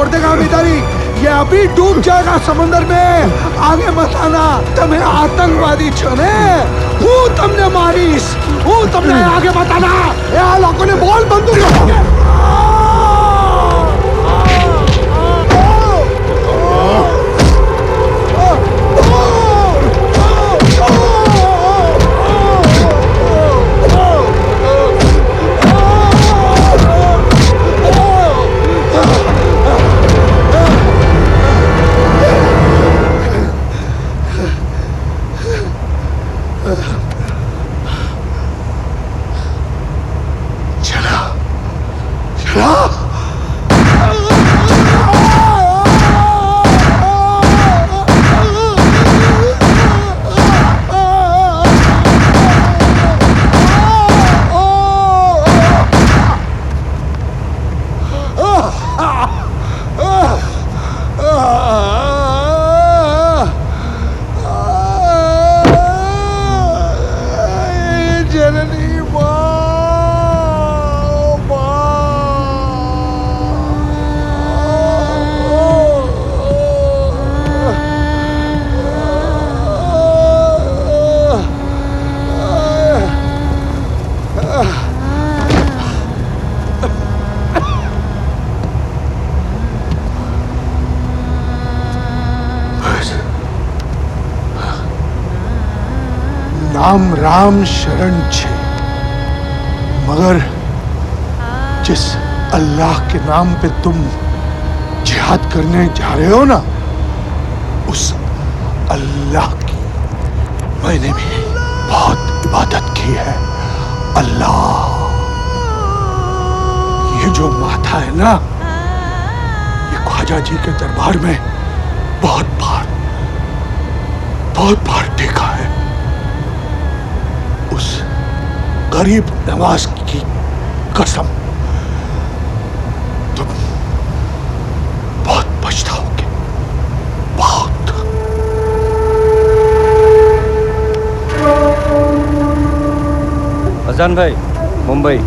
छोड़ देगा हम इधर ही। ये अभी डूब जाएगा समंदर में। आगे मत आना, तुम्हें आतंकवादी छने हूँ, तुमने मारीस हूँ, तुमने आगे मत आना। ये लोगों ने बोल बंदूक राम राम शरण छे, मगर जिस अल्लाह के नाम पे तुम जिहाद करने जा रहे हो ना, उस अल्लाह की मैंने भी बहुत इबादत की है। अल्लाह, ये जो माथा है ना, ये ख्वाजा जी के दरबार में बहुत बार देखा है। उस गरीब नवाज की कसम, तुम बहुत पछताओगे, बहुत। अजान भाई, मुंबई।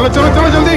चलो जल्दी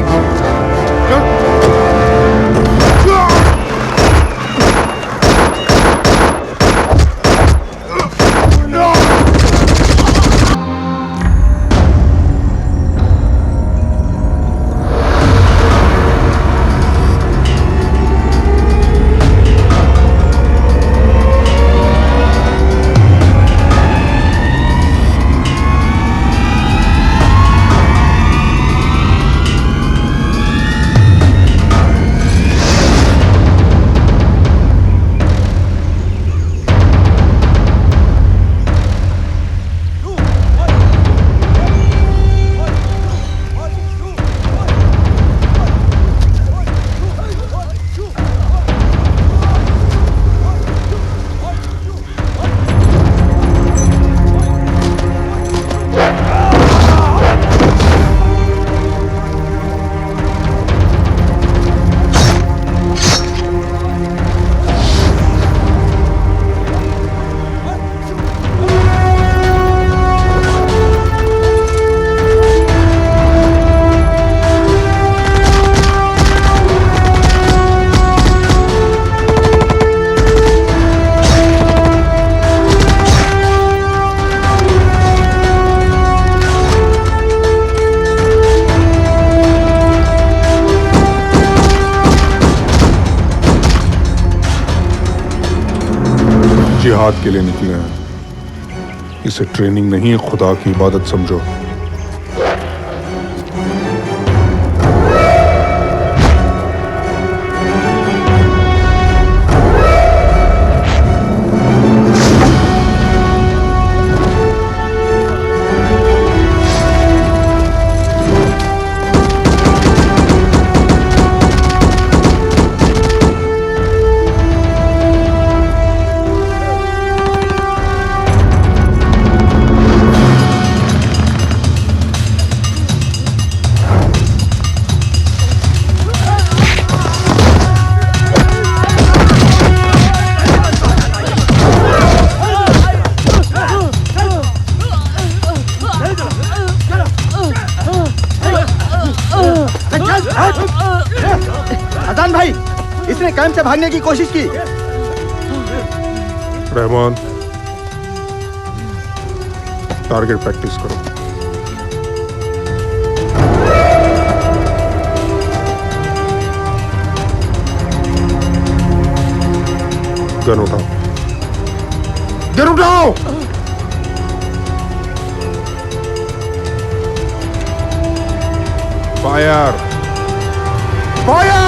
जिहाद के लिए निकले हैं। इसे ट्रेनिंग नहीं, खुदा की इबादत समझो। अजान भाई, इसने कैंप से भागने की कोशिश की। रहमान, टारगेट प्रैक्टिस करो। गन उठाओ, गन उठाओ। Fire, fire.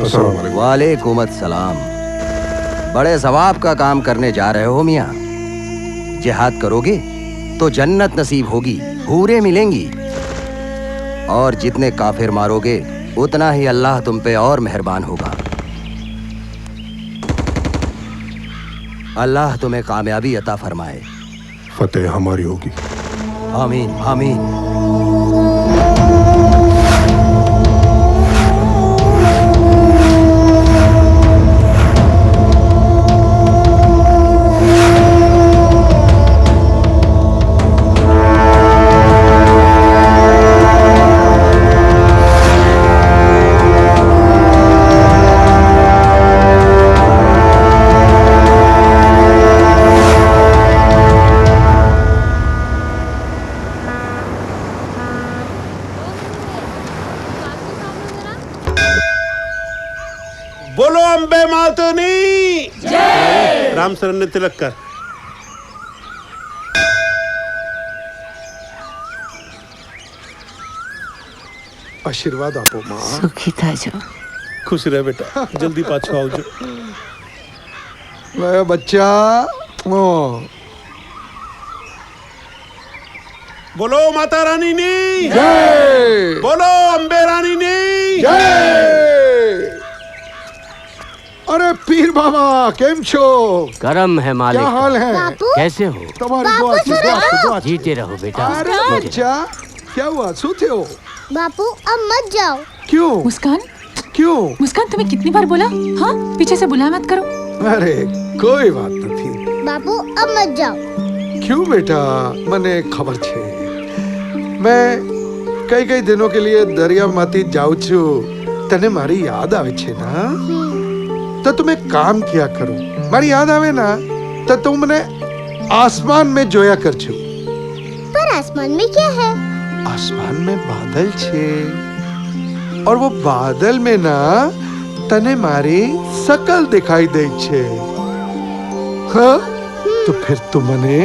अस्सलाम वालेकुम। वालेकुम अस्सलाम। बड़े सवाब का काम करने जा रहे हो मियाँ। जिहाद करोगे तो जन्नत नसीब होगी, हूरें मिलेंगी, और जितने काफिर मारोगे उतना ही अल्लाह तुम पे और मेहरबान होगा। अल्लाह तुम्हें कामयाबी अता फरमाए। फतेह हमारी होगी। आमीन आमीन। बोलो अंबे मातनी जय। राम शरण ने तिलक कर। आशीर्वाद आपो माँ। सुखी था जो। खुश रहे बेटा, जल्दी पाछो आओ जो। मेरा बच्चा। ओ, बोलो माता रानी नी जय। बोलो अंबे रानी नी जय। अरे पीर बाबा केम छो? गरम है मालिक। क्या हाल है? कैसे हो? तुम्हारी दुआ से दुआ से। जीते रहो बेटा। अरे बच्चा क्या हुआ? सोते हो? बापू अब मत जाओ। क्यों? मुस्कान, क्यों? मुस्कान तुम्हें कितनी बार बोला? हाँ, पीछे से बुलाया मत करो। अरे कोई बात नहीं। बापू अब मत जाओ। क्यों बेटा? मने खबर छे मैं कई दिनों के लिए दरिया माती जाऊं छू। तने मारी याद आवे छे ना, तो तुम एक काम किया करो। मारी याद आवे ना तो तुम मने आसमान में जोया कर छू। पर आसमान में क्या है? आसमान में बादल छे, और वो बादल में ना तने मारी शकल दिखाई दे छे। हाँ? तो फिर तुमने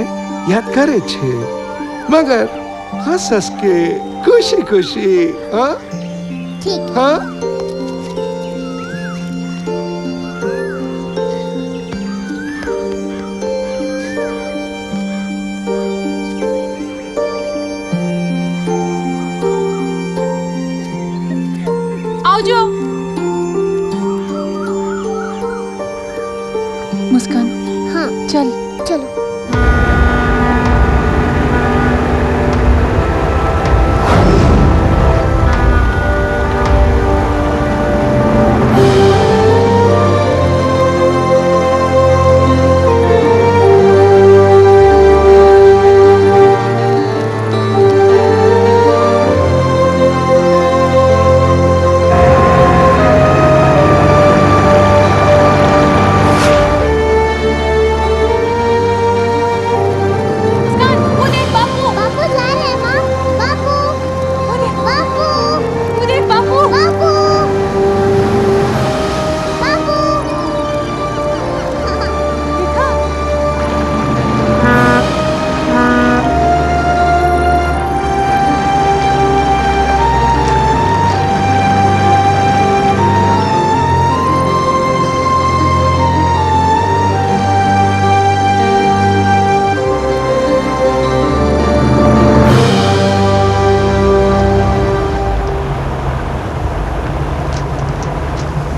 याद करे छे, मगर हंस हंस के खुशी खुशी। हाँ? ठीक। हाँ? आओ जो। मुस्कान, हाँ चल। चलो।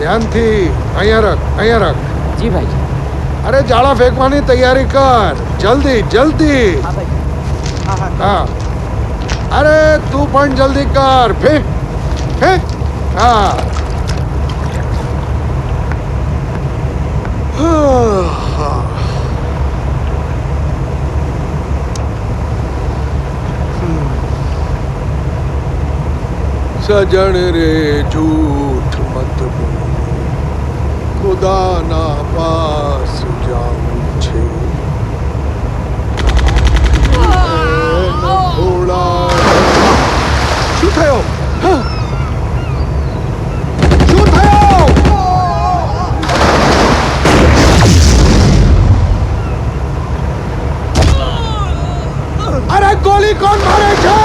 ધ્યાનથી અહીંયા રખ जी भाई जी। અરે જાળા ફેંકવાની તૈયારી કર જલ્દી જલ્દી હા અરે તું પણ જલ્દી કર ફેંક ફેંક હા સજણ રે झूठ मत बोल खुदाना पास जाऊं छे થોડા શું થયો શું થયો અરે ગોળી કોણ મારે છે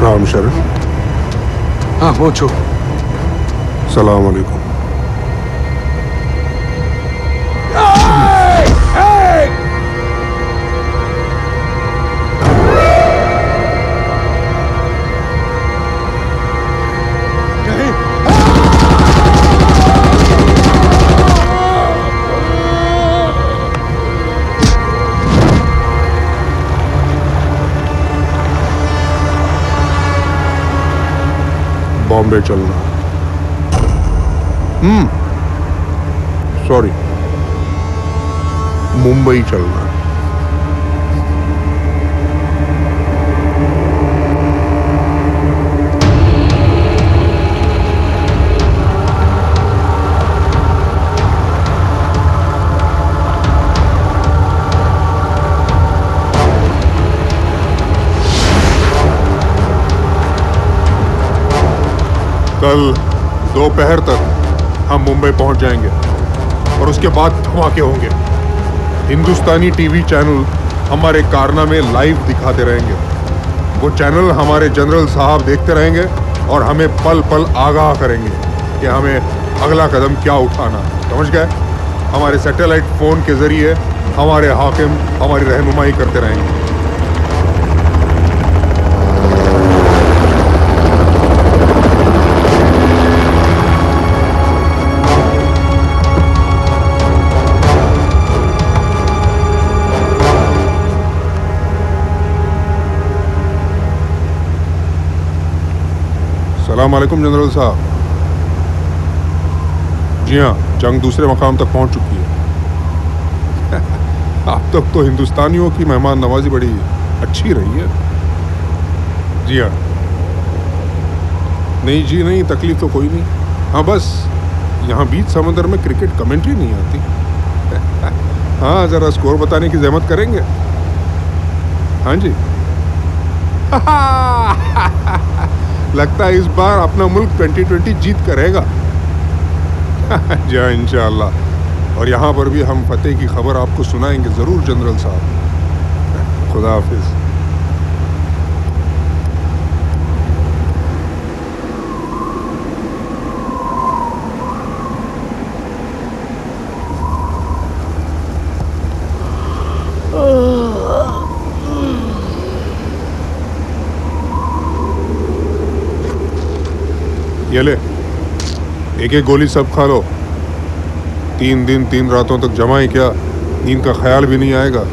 राम शरण हाँ હું છું सलाम अलैकुम बॉम्बे चलना सॉरी मुंबई चलना कल दोपहर तक हम मुंबई पहुंच जाएंगे और उसके बाद धमाके होंगे। हिंदुस्तानी टीवी चैनल हमारे कारनामे लाइव दिखाते रहेंगे। वो चैनल हमारे जनरल साहब देखते रहेंगे और हमें पल पल आगाह करेंगे कि हमें अगला कदम क्या उठाना। समझ गए? हमारे सैटेलाइट फोन के जरिए हमारे हाकिम हमारी रहनुमाई करते रहेंगे। सलाम अलैकुम जनरल साहब। जी हाँ, जंग दूसरे मकाम तक पहुंच चुकी है। अब तक तो हिंदुस्तानियों की मेहमान नवाजी बड़ी अच्छी रही है। जी हाँ, नहीं जी नहीं, तकलीफ तो कोई नहीं। हाँ बस यहाँ बीच समंदर में क्रिकेट कमेंट्री नहीं आती। हाँ जरा स्कोर बताने की जहमत करेंगे। हाँ जी। लगता है इस बार अपना मुल्क 2020 जीत करेगा। जी हाँ इंशाअल्लाह। और यहाँ पर भी हम फतेह की खबर आपको सुनाएंगे ज़रूर जनरल साहब। खुदा हाफिज। ये ले, एक एक गोली सब खा लो। 3 दिन 3 रातों तक जमाए क्या, नींद का ख्याल भी नहीं आएगा।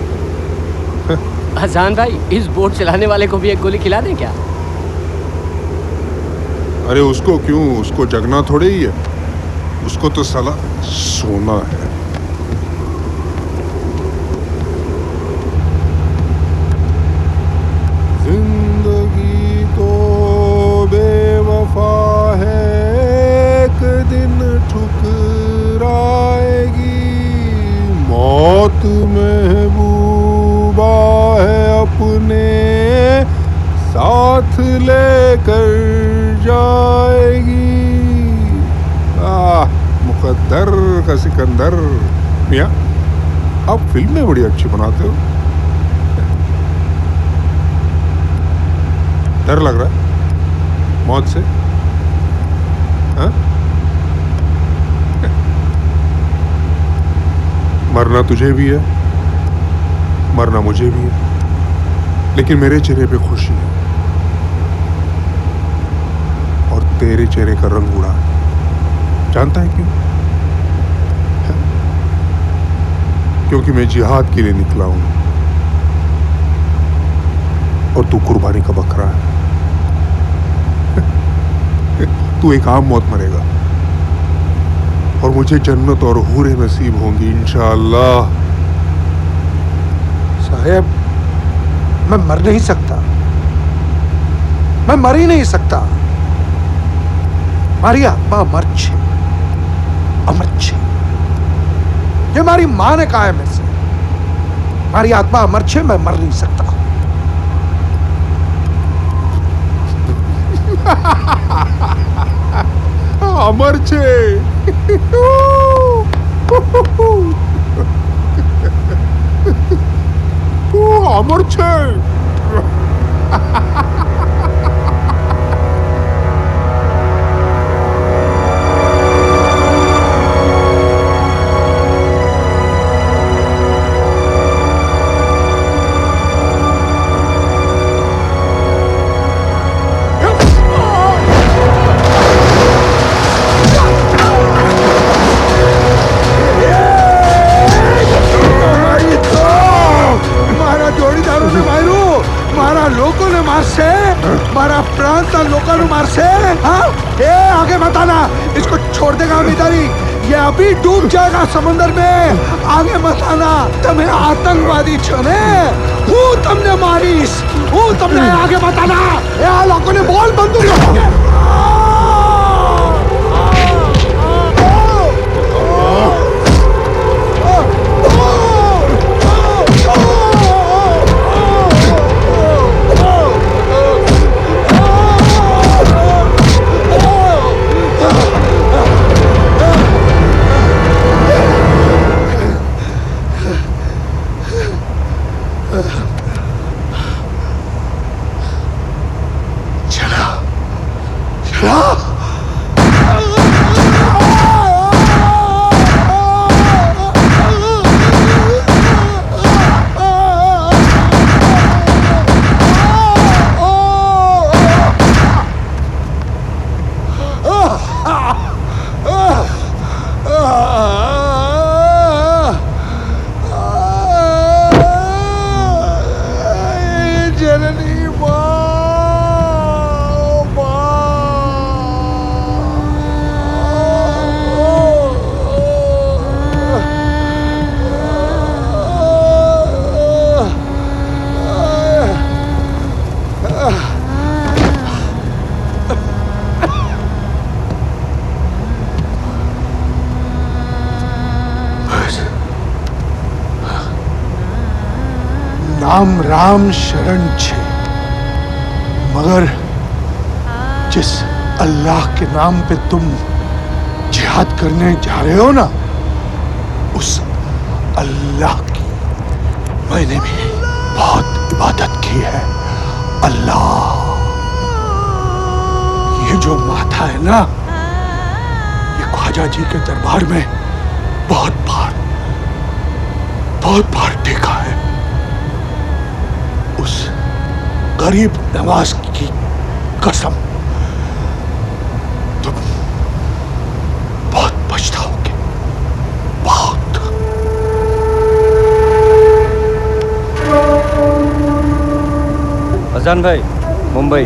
हसान भाई, इस बोट चलाने वाले को भी एक गोली खिला दें क्या? अरे उसको क्यों, उसको जगना थोड़े ही है, उसको तो साला सोना है। अपने साथ लेकर जाएगी। मुकद्दर का सिकंदर। मियां, आप फिल्में बड़ी अच्छी बनाते हो। डर लग रहा है मौत से? हाँ? मरना तुझे भी है, मरना मुझे भी है, लेकिन मेरे चेहरे पे खुशी है और तेरे चेहरे का रंग उड़ा है। जानता है क्यों? क्योंकि मैं जिहाद के लिए निकला हूं और तू कुर्बानी का बकरा है। तू एक आम मौत मरेगा और मुझे जन्नत और हूरें नसीब होंगी इंशाअल्लाह। साहब, मैं मर नहीं सकता, मैं मर ही नहीं सकता। મારી આત્મા અમર છે, અમર છે। ये मारी माँ ने कहा है मेरे से, मारी आत्मा अमर छे, मैं मर नहीं सकता। अमर छे। अमर छे। मारा प्रांत लोगों ने मार से। हाँ, ए आगे मत आना, इसको छोड़ देगा हम इधर ही, ये अभी डूब जाएगा समंदर में। आगे मत आना, तुम्हें आतंकवादी छो ने, हूँ तुमने मारीस, हूँ तुमने आगे मत आना। ए लोगों ने बोल बंदूक। नाम राम शरण छे, मगर जिस अल्लाह के नाम पे तुम जिहाद करने जा रहे हो ना, उस अल्लाह की मैंने भी बहुत इबादत की है। अल्लाह, ये जो माथा है ना, ये ख्वाजा जी के दरबार में बहुत बार देखा है। उस गरीब नवाज की कसम, तुम बहुत पछताओगे, बहुत। अजान भाई, मुंबई।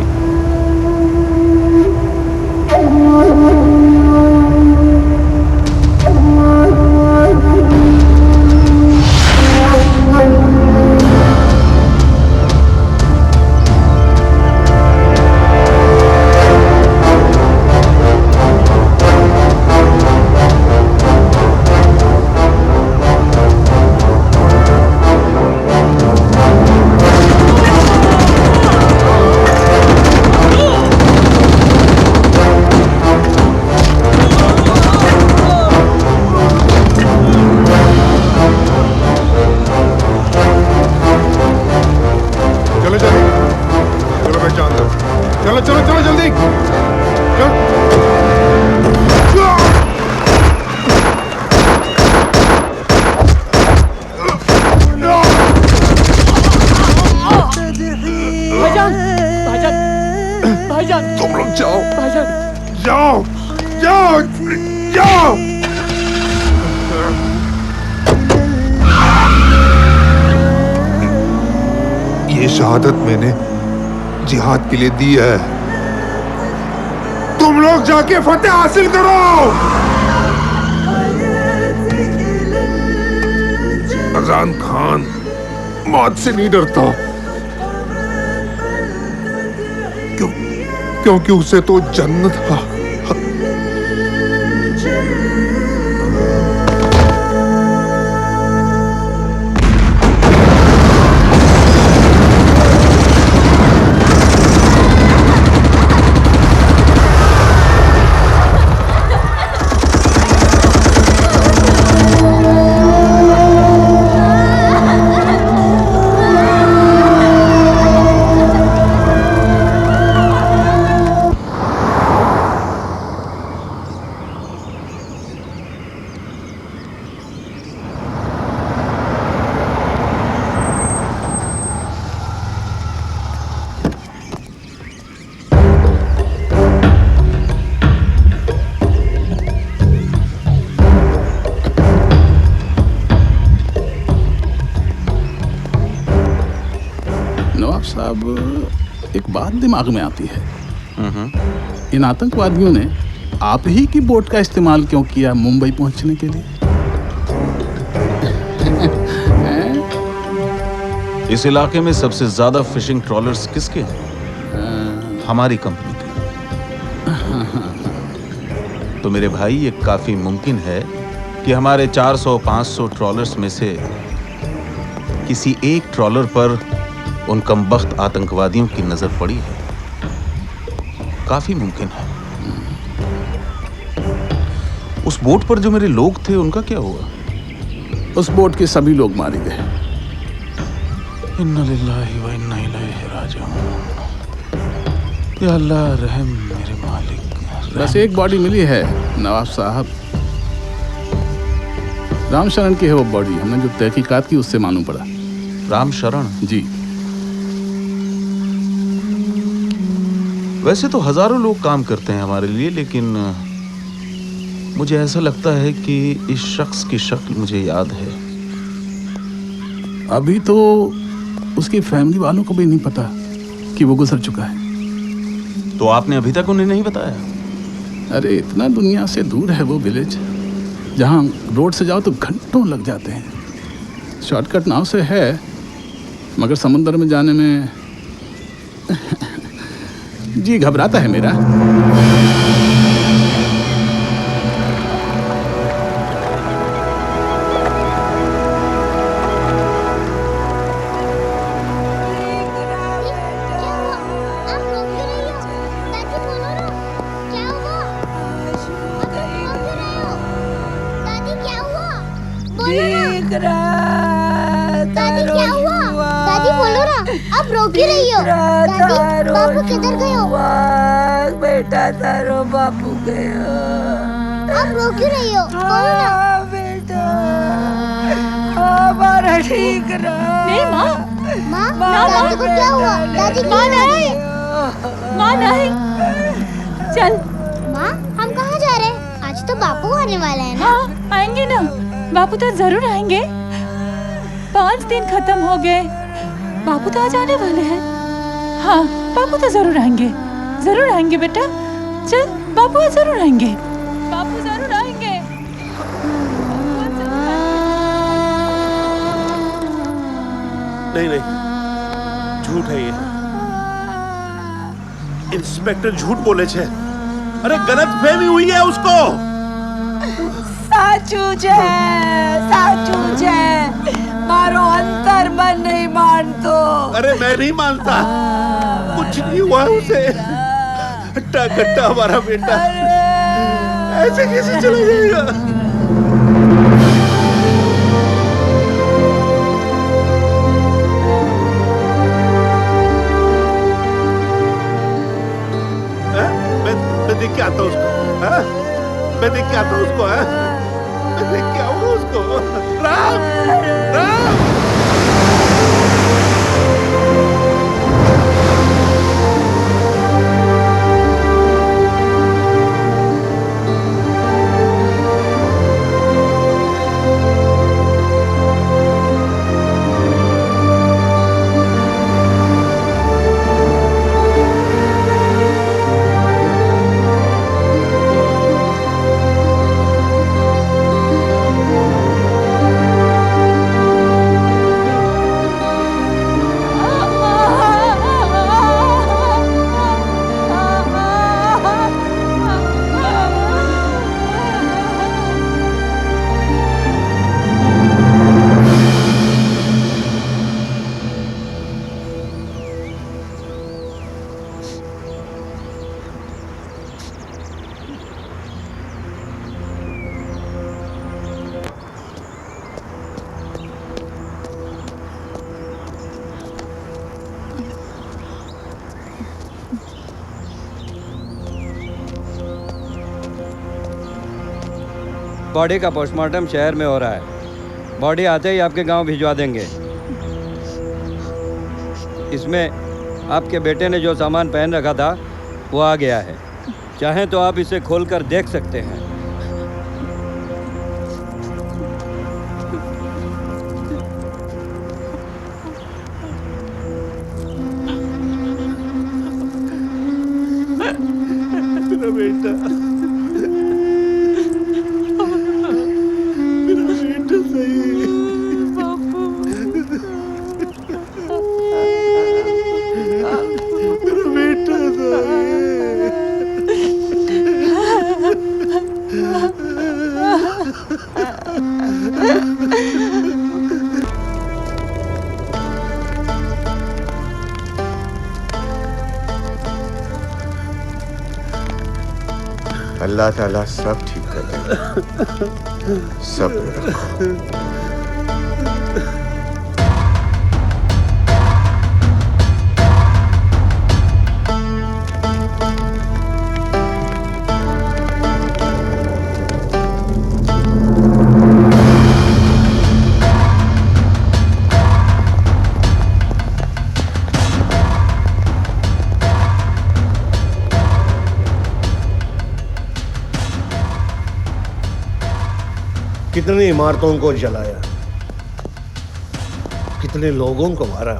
नहीं। भाईजान भाईजान भाईजान तुम लोग जाओ, भाईजान जाओ, जाओ, जाओ। ये शहादत मैंने जिहाद के लिए दी है। तुम लोग जाके फतेह हासिल करो। अजान खान मौत से नहीं डरता, क्योंकि उसे तो जन्नत था। नवाब साहब, एक बात दिमाग में आती है। इन आतंकवादियों ने आप ही की बोट का इस्तेमाल क्यों किया मुंबई पहुंचने के लिए? इस इलाके में सबसे ज्यादा फिशिंग ट्रॉलर्स किसके हैं? हमारी कंपनी के। तो मेरे भाई, ये काफी मुमकिन है कि हमारे 400-500 ट्रॉलर्स में से किसी एक ट्रॉलर पर उन कमबख्त आतंकवादियों की नजर पड़ी है। काफी मुमकिन है। उस बोट पर जो मेरे लोग थे, उनका क्या हुआ? उस बोट के सभी लोग मारे गए। इन्ना लिल्लाहि व इन्ना इलैहि राजिऊन। या अल्लाह रहम मेरे मालिक। बस एक बॉडी मिली है नवाब साहब। रामशरण की है वो बॉडी। हमने जो तहकीकात की उससे मालूम पड़ा। रामशरण? जी। वैसे तो हजारों लोग काम करते हैं हमारे लिए, लेकिन मुझे ऐसा लगता है कि इस शख्स की शक्ल मुझे याद है। अभी तो उसकी फैमिली वालों को भी नहीं पता कि वो गुजर चुका है। तो आपने अभी तक उन्हें नहीं बताया? अरे इतना दुनिया से दूर है वो विलेज। जहाँ रोड से जाओ तो घंटों लग जाते हैं। शॉर्टकट नाव से है, मगर समुद्र में जाने में जी घबराता है मेरा। आप रोक ही रही हो। दादी, बापू किधर गए हो? बेटा तारो बापू गयो। आप रोक ही रही हो। बोलो ना। बेटा हमारा ठीक रहा। नहीं माँ। माँ, दादी को क्या हुआ? दादी माँ नहीं। माँ नहीं। चल। माँ, हम कहाँ जा रहे हैं? आज तो बापू आने वाला है ना? हाँ, आएंगे ना। बापू तो जरूर आएंगे। 5 दिन खत्म हो गए, बापू तो आज आने वाले हैं। हाँ, बापू तो जरूर आएंगे। जरूर आएंगे बेटा। चल, बापू आज जरूर आएंगे। बापू जरूर आएंगे। नहीं नहीं, झूठ है ये। इंस्पेक्टर झूठ बोले छे। अरे गलत फहमी हुई है उसको। साचू छे, साचू छे। मारो अंतर मन नहीं मानतो। अरे मैं नहीं मानता, कुछ नहीं हुआ उसे। हट्टा कट्टा हमारा बेटा ऐसे कैसे चला जाएगा? मैं देख के आता हूँ उसको। मैं देख के आऊंगा उसको। राम, राम। बॉडी का पोस्टमार्टम शहर में हो रहा है। बॉडी आते ही आपके गांव भिजवा देंगे। इसमें आपके बेटे ने जो सामान पहन रखा था वो आ गया है। चाहें तो आप इसे खोलकर देख सकते हैं। मेरा बेटा, अल्लाह ताला सब ठीक कर देगा। सब्र रखो। कितनी इमारतों को जलाया, कितने लोगों को मारा,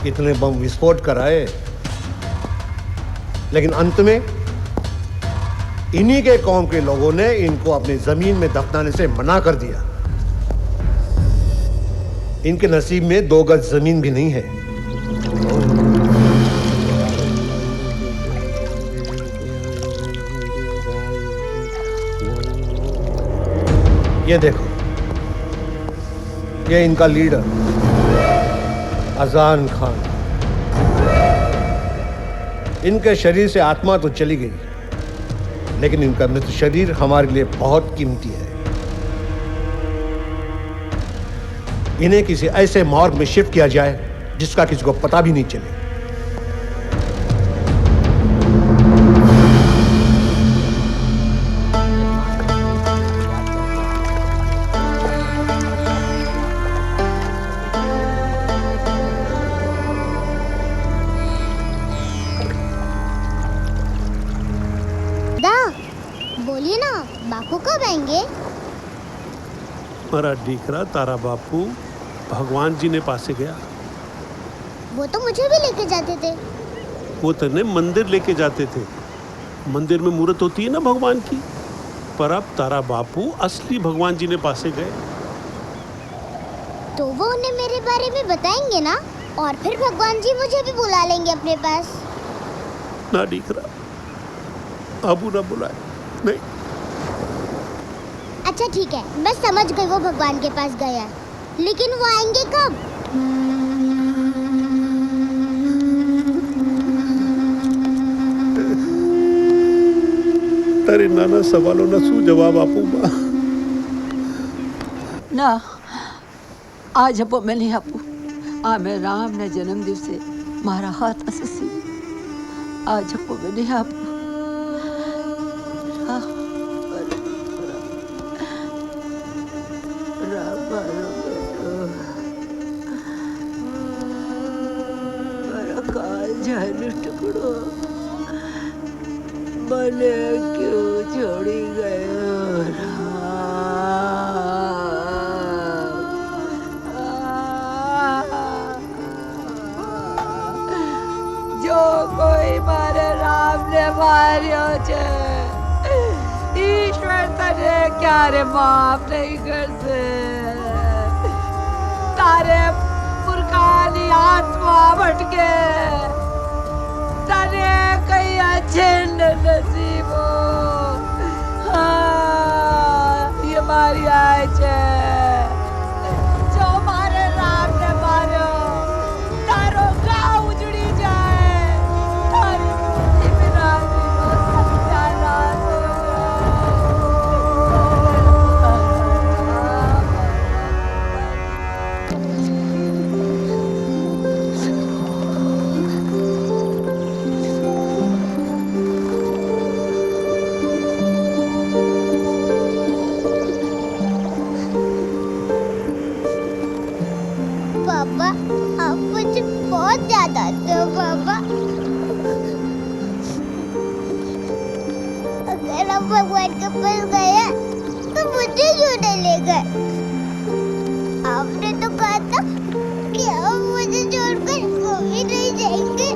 कितने बम विस्फोट कराए, लेकिन अंत में इन्हीं के कौम के लोगों ने इनको अपनी जमीन में दफनाने से मना कर दिया। इनके नसीब में 2 गज जमीन भी नहीं है। ये देखो, ये इनका लीडर अजान खान। इनके शरीर से आत्मा तो चली गई, लेकिन इनका मृत शरीर हमारे लिए बहुत कीमती है। इन्हें किसी ऐसे मॉर्ग में शिफ्ट किया जाए जिसका किसी को पता भी नहीं चले। बोलिए ना, बापू कब आएंगे? हमारा डीकरा तारा बापू भगवान जी ने पासे गया। वो तो मुझे भी लेके जाते थे। वो तने मंदिर लेके जाते थे। मंदिर में मूर्त होती है ना भगवान की। पर अब तारा बापू असली भगवान जी ने पासे गए। तो वो उन्हें मेरे बारे में बताएंगे ना, और फिर भगवान जी मुझे भी बुला लेंगे अपने पास। ना डीकरा, अबू ना बुलाए। नहीं। अच्छा ठीक है, मैं समझ गई वो भगवान के पास गया है, लेकिन वो आएंगे कब? तारे नाना सवालों ना सू जवाब आपू ना आज अपो मैंने आपू आ मैं राम ने जन्म दिवसे मारा हाथ असी आज अपो मैंने आपू टुकड़ो मने क्यों छोड़ी गयो जो कोई मारे राम ने मारियो छे ईश्वर तने क्यारे माफ नहीं करसे तारे पुरखानी आत्मा भटके तने कई अच्छे नसीबो हाँ ये मारी आए छे जो मारे राम ने मारो तारो गाँव उजड़ी जाए तारी मुक्ति बिना पापा आप मुझे बहुत याद आते हो पापा। अगर आप भगवान के पास गए तो मुझे क्यों नहीं ले गए? आपने तो कहा था कि आप मुझे छोड़कर कभी नहीं जाएंगे।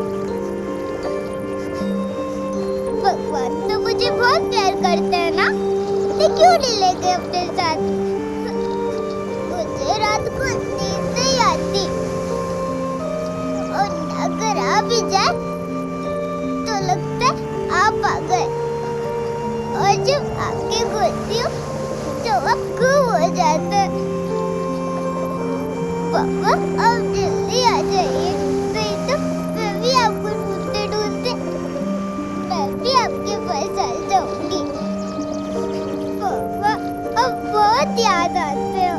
भगवान तो मुझे बहुत प्यार करते हैं ना, तो क्यों नहीं ले गए अपने साथ? मुझे रात को नींद नहीं आती और अगर आ भी जाए तो लगता है आप आ गए और जब आके खोलती हूँ तो आप गुम हो जाते हैं। पापा आप जल्दी आ जाइए, नहीं तो मैं भी आपको ढूंढते ढूंढते मैं भी आपके पास आ जाऊंगी। पापा आप बहुत याद आते हो।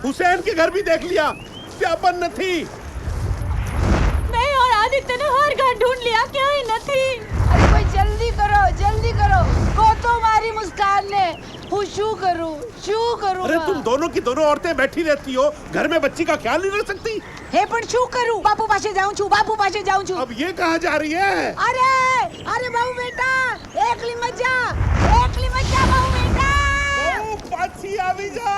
हुसैन के घर भी देख लिया, व्यापन न थी। नहीं, और आदित्य ने हर घर ढूंढ लिया, क्या ही न थी। अरे कोई जल्दी करो को तो मारी मुस्कान ने। शू करूं अरे तुम दोनों की दोनों औरतें बैठी रहती हो, घर में बच्ची का ख्याल नहीं रख सकती। हे पण शू करूं? बापू पासे जाऊं छू। अब ये कहाँ जा रही है? अरे बहू बेटा एकली मजा बहू बेटा। पाछी आवी जा।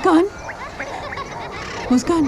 मुस्कान, मुस्कान।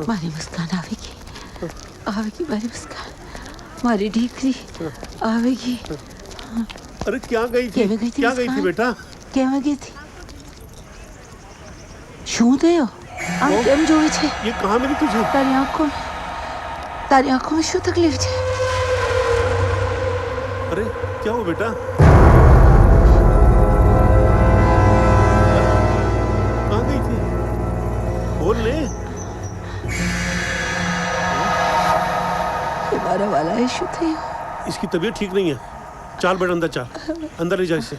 मारी मुस्कान आवेगी, आवेगी मारी मुस्कान, मारी डीकरी आवेगी। अरे क्या गई थी? क्या गई थी बेटा? કેવા ગઈ थी? શું થયો? આમ કેમ જોવે છે? ये कहाँ मिली तुझे? તારી આંખોમાં શું તકલીફ છે? अरे क्या हुआ बेटा? कहाँ गई थी? बोल ले। મારા વાલાએ શું થયું? इसकी तबीयत ठीक नहीं है। चाल बेटा अंदर चाल, अंदर ले जा इसे।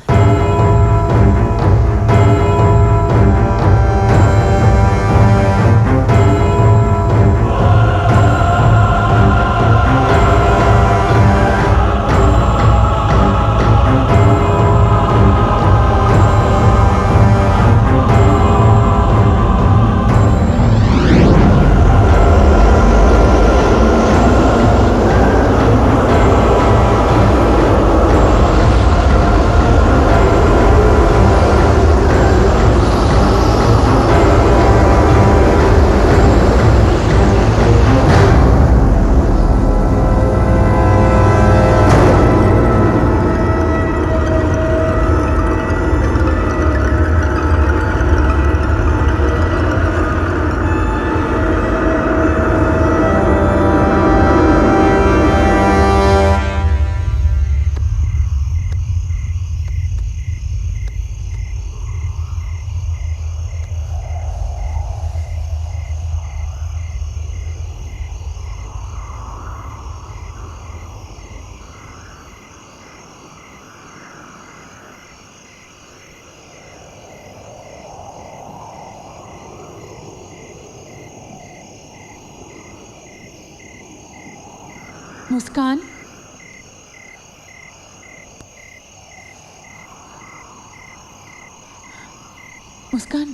मुस्कान, मुस्कान।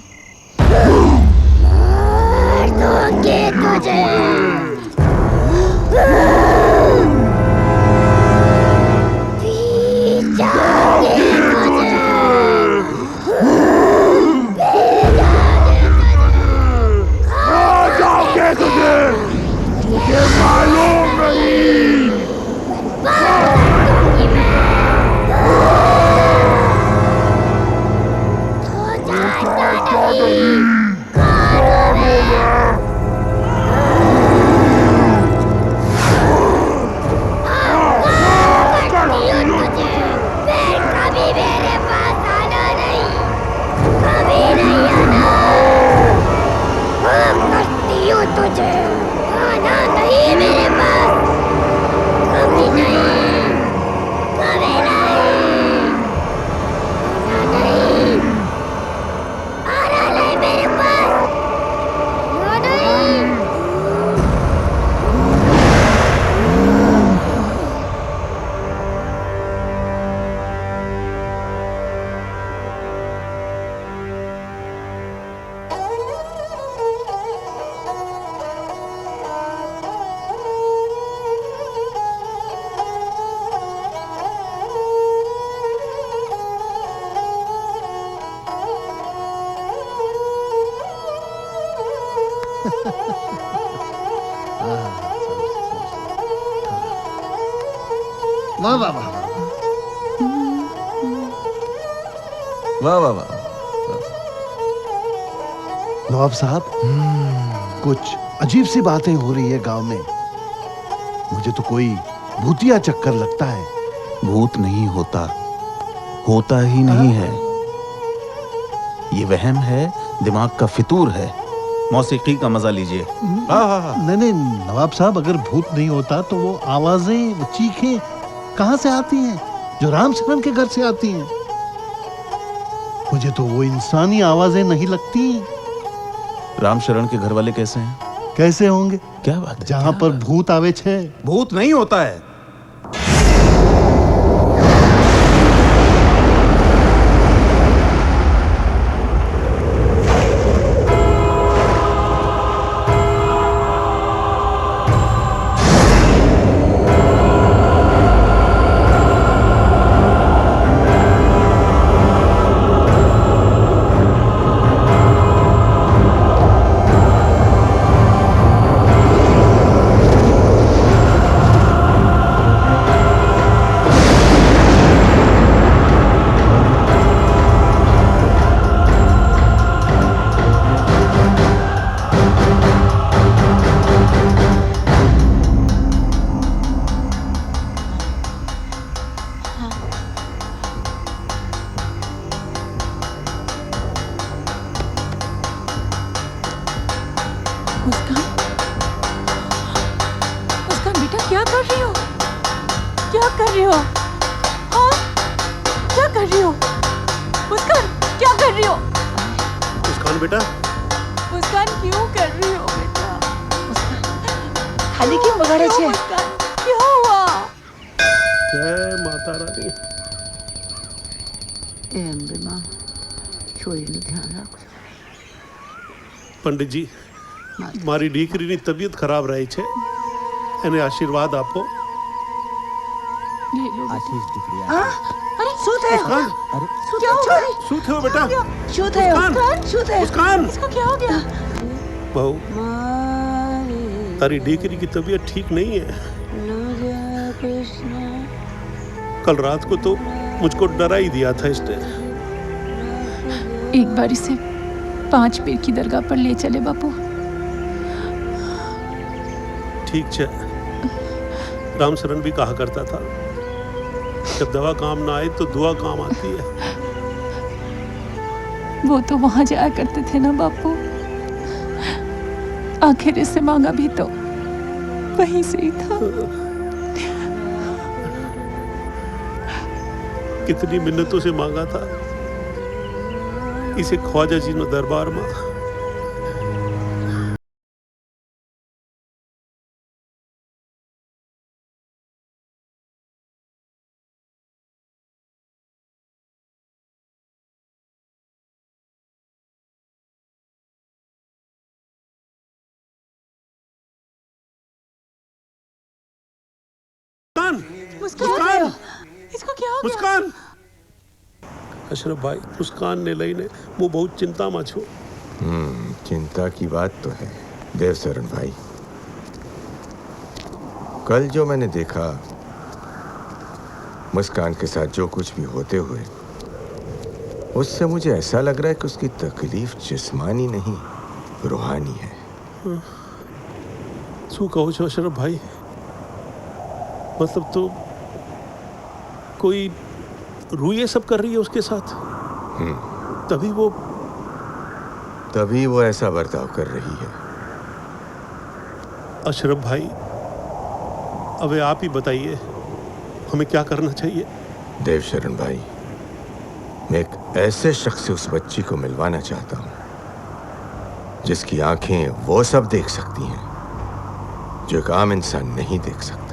वाह वाह वाह वाह वाह वाह। नवाब साहब, कुछ अजीब सी बातें हो रही है गांव में। मुझे तो कोई भूतिया चक्कर लगता है। भूत नहीं होता, होता ही नहीं है। ये वहम है, दिमाग का फितूर है। मौसीकी का मजा लीजिए। नहीं नहीं नवाब साहब, अगर भूत नहीं होता तो वो आवाजें, वो चीखें कहां से आती हैं जो रामशरण के घर से आती हैं? मुझे तो वो इंसानी आवाजें नहीं लगती। रामशरण के घर वाले कैसे हैं? कैसे होंगे? क्या बात है? जहां पर भूत आवे छे। भूत नहीं होता है। मुस्कान बेटा, क्या कर रही हो? क्या कर रही हो? हाँ, क्या कर रही हो? मुस्कान, क्या कर रही हो? मुस्कान बेटा, मुस्कान क्यों कर रही हो बेटा? खाली क्यों बगाड़े छे? मुस्कान, क्या हुआ? जय माता रानी। पंडित जी, મારી દીકરીની તબિયત ખરાબ રહી છે, એને આશીર્વાદ આપો। अरे શું થયું? અરે क्या हुआ? શું થયું બેટા? શું થયું? શું થયું? मुस्कान, इसको क्या हो गया? बहू, तारी દીકરી की तबीयत ठीक नहीं है। कल रात को तो मुझको डरा ही दिया था इसने। एक बार इसे 5 पीर की दरगाह पर ले चले बापू। ठीक है, रामशरण भी कहा करता था, जब दवा काम ना आए तो दुआ काम आती है। वो तो वहां जाया करते थे ना बापू, आखिर इससे मांगा भी तो वहीं से ही था। कितनी मिन्नतों से मांगा था इसे ख्वाजा जी ने दरबार में। मुस्कान, इसको क्या हो गया? मुस्कान, अशरफ भाई, मुस्कान ने लईने वो बहुत चिंता में छो। चिंता की बात तो है देवशरण भाई। कल जो मैंने देखा, मुस्कान के साथ जो कुछ भी होते हुए, उससे मुझे ऐसा लग रहा है कि उसकी तकलीफ जिस्मानी नहीं, रूहानी है। शू कहो छो अशरफ भाई? मतलब तो कोई रूह ये सब कर रही है उसके साथ? तभी वो ऐसा बर्ताव कर रही है। अशरफ भाई, अब आप ही बताइए, हमें क्या करना चाहिए? देवशरण भाई, मैं एक ऐसे शख्स से उस बच्ची को मिलवाना चाहता हूँ जिसकी आंखें वो सब देख सकती हैं जो एक आम इंसान नहीं देख सकता।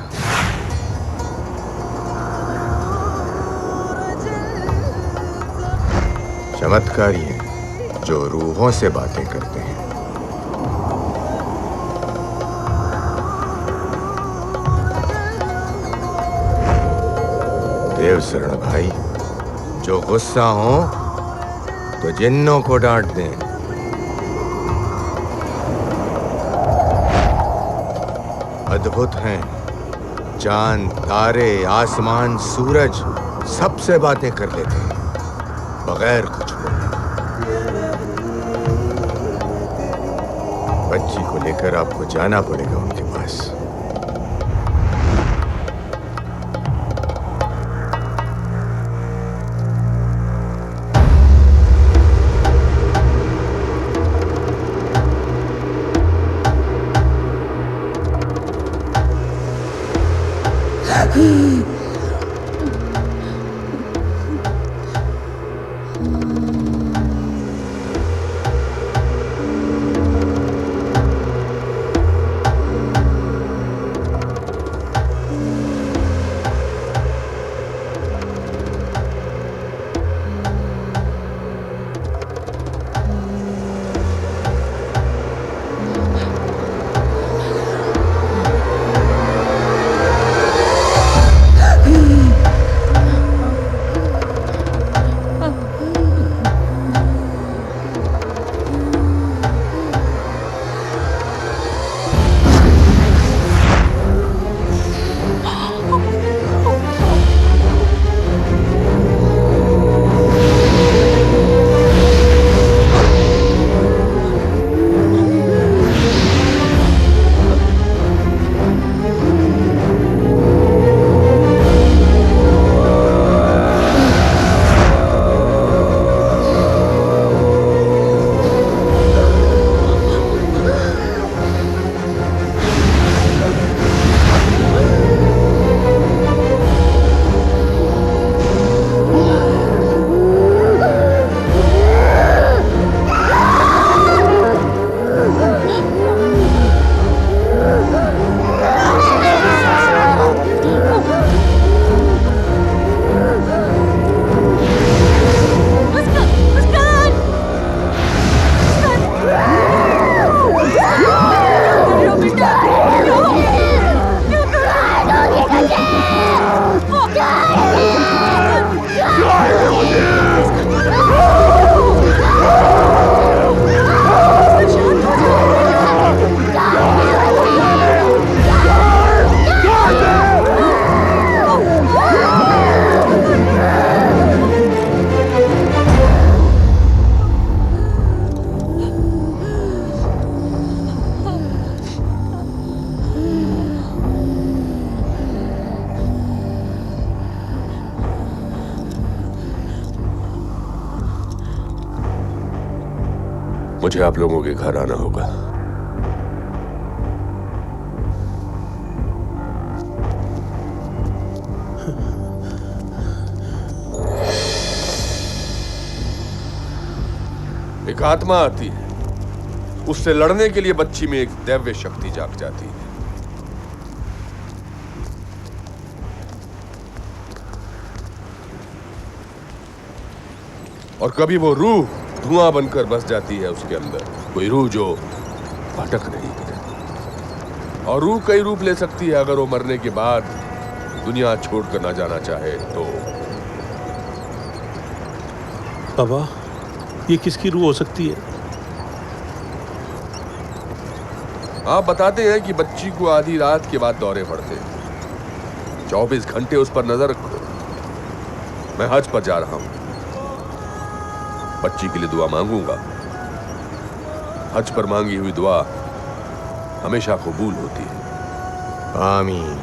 चमत्कारी हैं जो रूहों से बातें करते हैं। देवशरण भाई, जो गुस्सा हो तो जिन्नों को डांट दें। अद्भुत हैं चांद, तारे, आसमान, सूरज सबसे बातें कर लेते हैं बगैर कुछ बोले। बच्ची को लेकर आपको जाना पड़ेगा उनके पास। मुझे आप लोगों के घर आना होगा। एक आत्मा आती है, उससे लड़ने के लिए बच्ची में एक दैव्य शक्ति जाग जाती है। और कभी वो रूह धुआं बनकर बस जाती है उसके अंदर। कोई रूह जो भटक रही है। और रूह कई रूप ले सकती है अगर वो मरने के बाद दुनिया छोड़कर ना जाना चाहे तो। बाबा, ये किसकी रूह हो सकती है? आप बताते हैं कि बच्ची को आधी रात के बाद दौरे पड़ते हैं। 24 घंटे उस पर नजर रखो। मैं हज पर जा रहा हूं, बच्ची के लिए दुआ मांगूंगा। हज पर मांगी हुई दुआ हमेशा कबूल होती है। आमीन।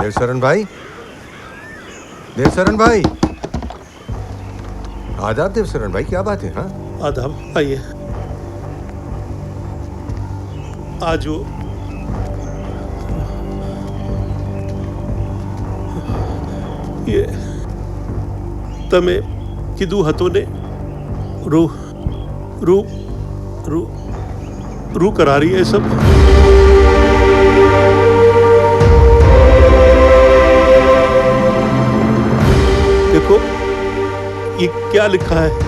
देवशरण भाई, देवशरण भाई, आदाब देवशरण भाई, क्या बात है? हाँ आदाब, आइए। आज वो ये तमे किदू हतो ने रू रू रू रू करा रही है सब। देखो ये क्या लिखा है।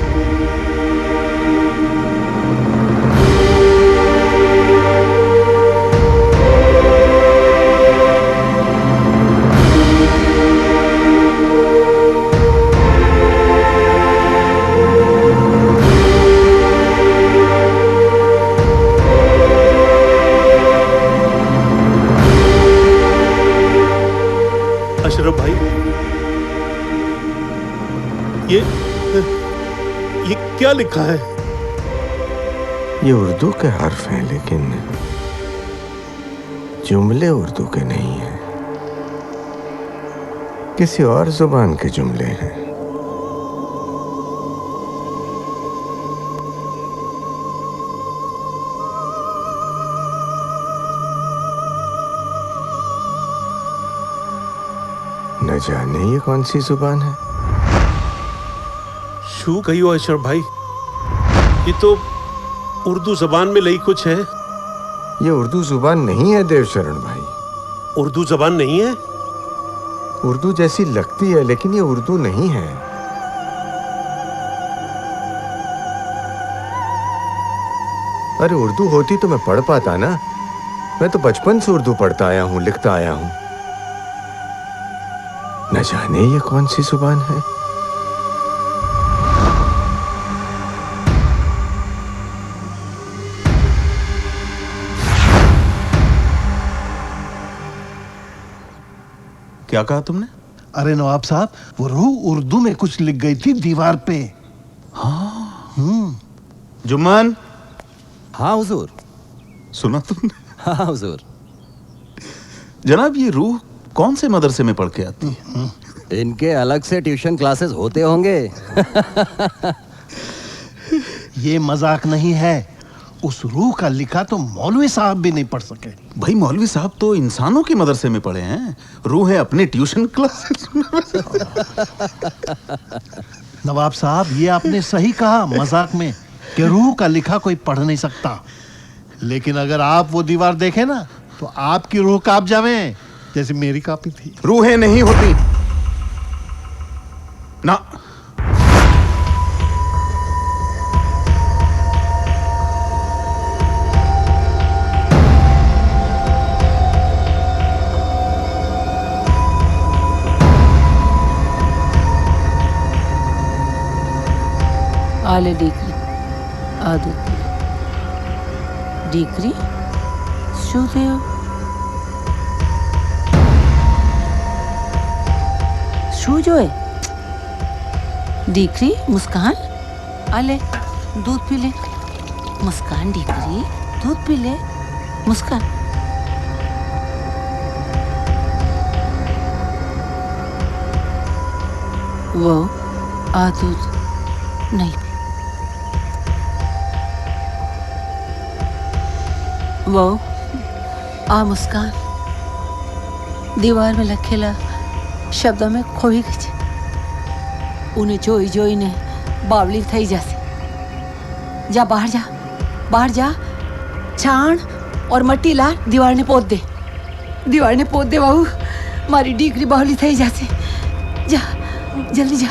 अशरफ भाई, ये क्या लिखा है? ये उर्दू के हर्फ हैं, लेकिन जुमले उर्दू के नहीं हैं, किसी और जुबान के जुमले हैं। न जाने ये कौन सी जुबान है। शू कही हो अशरफ भाई, ये तो उर्दू जबान में लई कुछ है। ये उर्दू जुबान नहीं है देवशरण भाई। उर्दू जबान नहीं है? उर्दू जैसी लगती है, लेकिन ये उर्दू नहीं है। अरे उर्दू होती तो मैं पढ़ पाता ना। मैं तो बचपन से उर्दू पढ़ता आया हूं, लिखता आया हूं। न जाने ये कौन सी जुबान है। क्या कहा तुमने? अरे नवाब साहब, वो रूह उर्दू में कुछ लिख गई थी दीवार पे। हाँ। जुम्मन। हाँ हुजूर। सुना तुमने? हाँ हुजूर। जनाब, ये रूह कौन से मदरसे में पढ़ के आती है? इनके अलग से ट्यूशन क्लासेस होते होंगे। ये मजाक नहीं है। उस रूह का लिखा तो मौलवी साहब भी नहीं पढ़ सके। भाई मौलवी साहब तो इंसानों के मदरसे में पढ़े हैं, रूह है अपने ट्यूशन क्लासेस में। नवाब साहब, ये आपने सही कहा मजाक में कि रूह का लिखा कोई पढ़ नहीं सकता, लेकिन अगर आप वो दीवार देखें ना तो आपकी रूह कांप जावे, जैसे मेरी कांपी थी। रूहें नहीं होती ना। आले डीकरी आदत डीकरी शू देव शू जो है डीकरी मुस्कान आले दूध पी ले। मुस्कान डीकरी दूध पी ले। मुस्कान वो आ दूध नहीं। वो आ मुस्कान दीवार में लखेला शब्दों में खोई गई छे। उन्हें जोई जोई ने बावली थई जासे। जा बाहर जा, बाहर जा, छाण और मट्टी ला दीवार ने पोत दे। दीवार ने पोत दे बाबू, मारी डीकरी बावली थई जासे। जा जल्दी जा।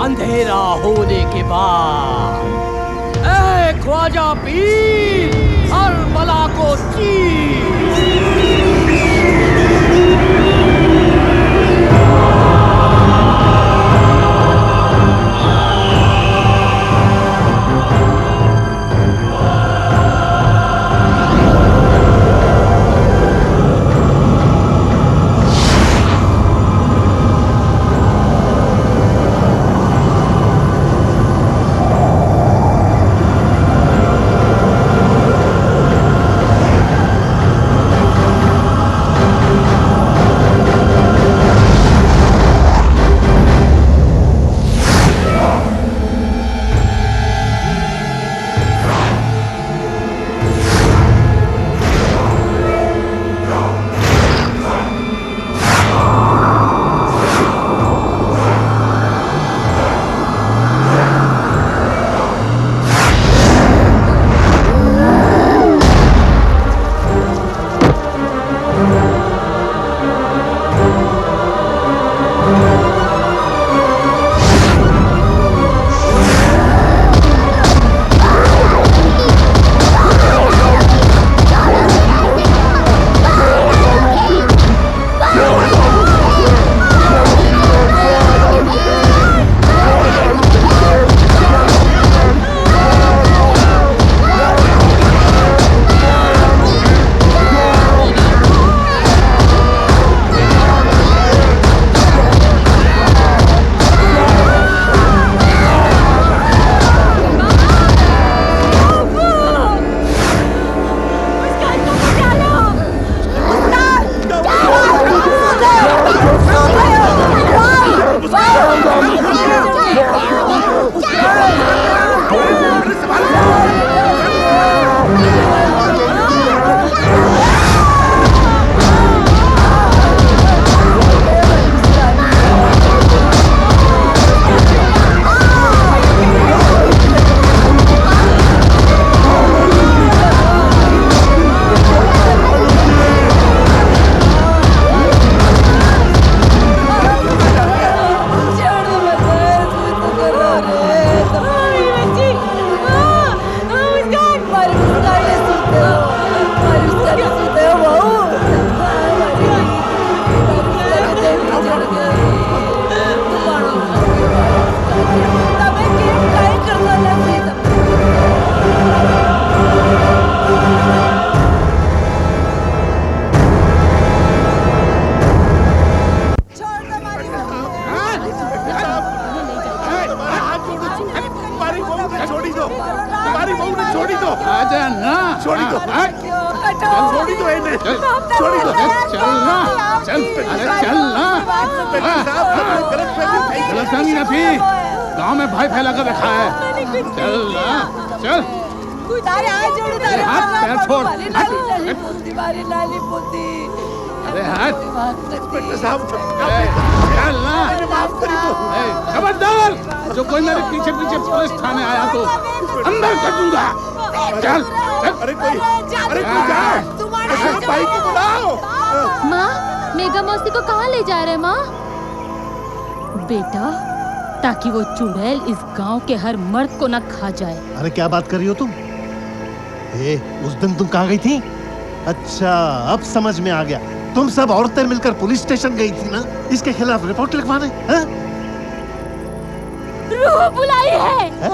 अंधेरा होने के बाद ऐ ख्वाजा पीर हर बला को चीर। गलतफहमी न थी, गांव में भाई फैला कर रखा है। चल ना, चल। हाथ पैर छोड़। अरे हट। चल ना। खबरदार, जो कोई मेरे पीछे पीछे पुलिस थाने आया तो अंदर कर दूंगा। चल, चल। अरे कोई जाए। भाई को बुलाओ। माँ, मेघा मौसी को कहाँ ले जा रहे माँ? बेटा, ताकि वो चुड़ैल इस गांव के हर मर्द को न खा जाए। अरे क्या बात कर रही हो तुम? उस दिन तुम कहाँ गई थी? अच्छा, अब समझ में आ गया। तुम सब औरतें मिलकर पुलिस स्टेशन गई थी ना, इसके खिलाफ रिपोर्ट लिखवाने। रूह बुलाई है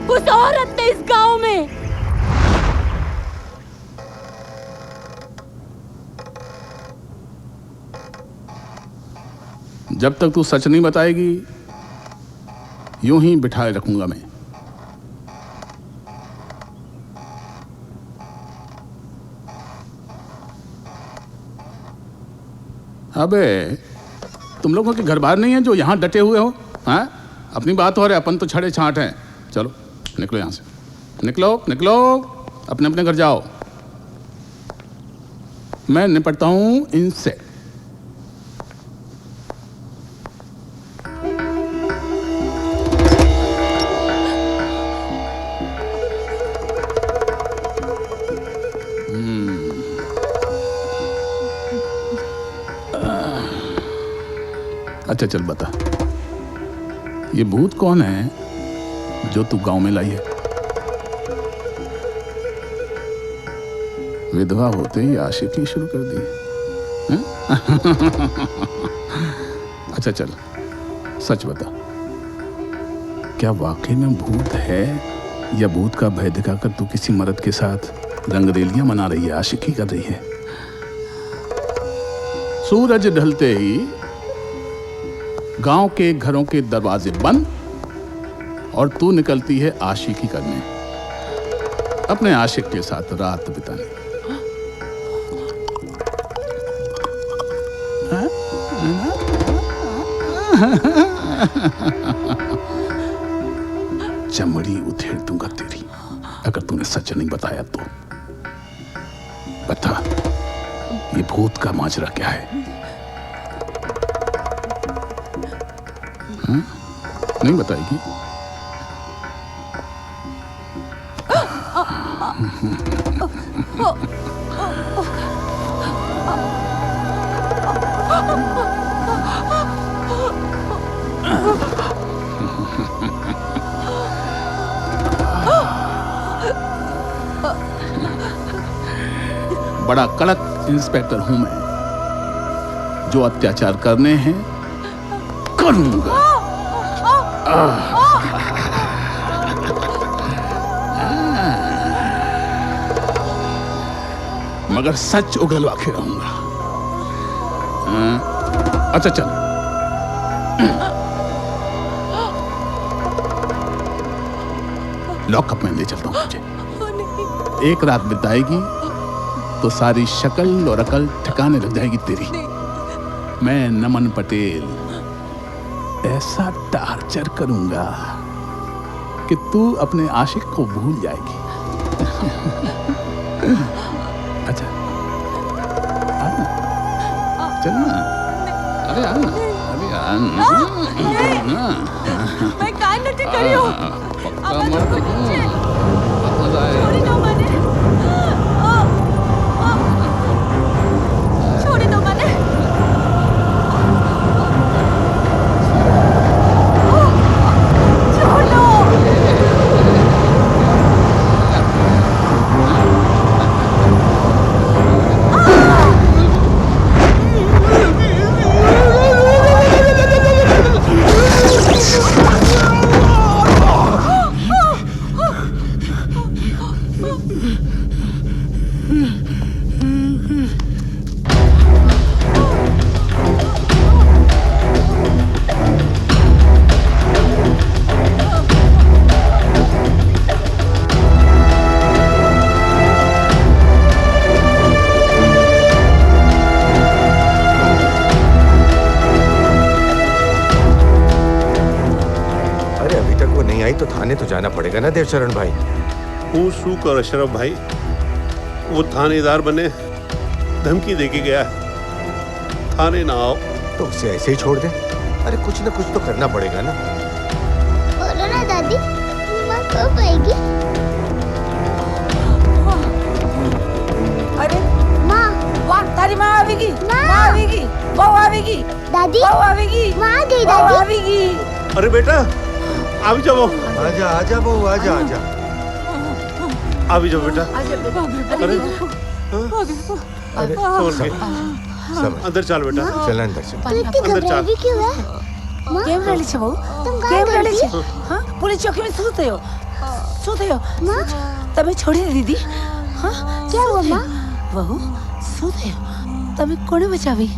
उस औरत ने इस गांव में। जब तक तू सच नहीं बताएगी, यूं ही बिठाए रखूंगा मैं। अबे, तुम लोगों के घर बार नहीं है जो यहां डटे हुए हो? हाँ, अपनी बात हो रही, अपन तो छड़े छाट हैं। चलो निकलो यहां से, निकलो निकलो, अपने अपने घर जाओ। मैं निपटता हूं इनसे। अच्छा चल बता, ये भूत कौन है जो तू गांव में लाई है? विधवा होते ही आशिकी शुरू कर दी हैं? अच्छा चल, सच बता, क्या वाकई में भूत है या भूत का भय दिखाकर तू किसी मर्द के साथ रंगरेलियां मना रही है, आशिकी कर रही है? सूरज ढलते ही गांव के घरों के दरवाजे बंद और तू निकलती है आशिकी करने, अपने आशिक के साथ रात बिताने। चमड़ी उधेड़ दूंगा तेरी अगर तूने सच नहीं बताया तो। बता, ये भूत का माजरा क्या है? नहीं बताएगी? बड़ा कड़क इंस्पेक्टर हूं मैं, जो अत्याचार करने हैं करूंगा। मगर सच उगलवा के रहूंगा। अच्छा चल, लॉकअप में ले चलता हूं तुझे। एक रात बिताएगी तो सारी शक्ल और अकल ठिकाने लग जाएगी तेरी। मैं नमन पटेल ऐसा टार्चर करूंगा कि तू अपने आशिक को भूल जाएगी। अच्छा आना, चल ना, अरे आना, अरे आना। मैं कान नहीं करियो। पक्का मत छोड़ी दो मैंने। छोड़ दो। तो थाने तो जाना पड़ेगा ना देवचरण भाई। हूँ सूक और अशरफ भाई, वो थानेदार बने धमकी देके गया है थाने ना आओ। तो उसे ऐसे ही छोड़ दे? अरे कुछ ना कुछ तो करना पड़ेगा ना। बोलो ना दादी, माँ कब आएगी? अरे माँ, वाह तारी माँ आवेगी, माँ आवेगी, बहू आवेगी, दादी, बहू आवेगी, माँ आ गई दादी, आवेगी। अरे बेटा आ भी जाओ, आजा आजा बहू, आजा आजा, आ भी जाओ बेटा। अरे अरे अंदर चल बेटा, चल अंदर चल। तू इतनी घबराई क्यों है? કેમ રડી છે બહુ? કેમ રડી છે? હા, પોલીસ ચોકી में શું થયો? શું થયો? माँ, તમે છોડી દીધી? હા, क्या हुआ माँ? બહુ શું થયો? તમે કોને બચાવી?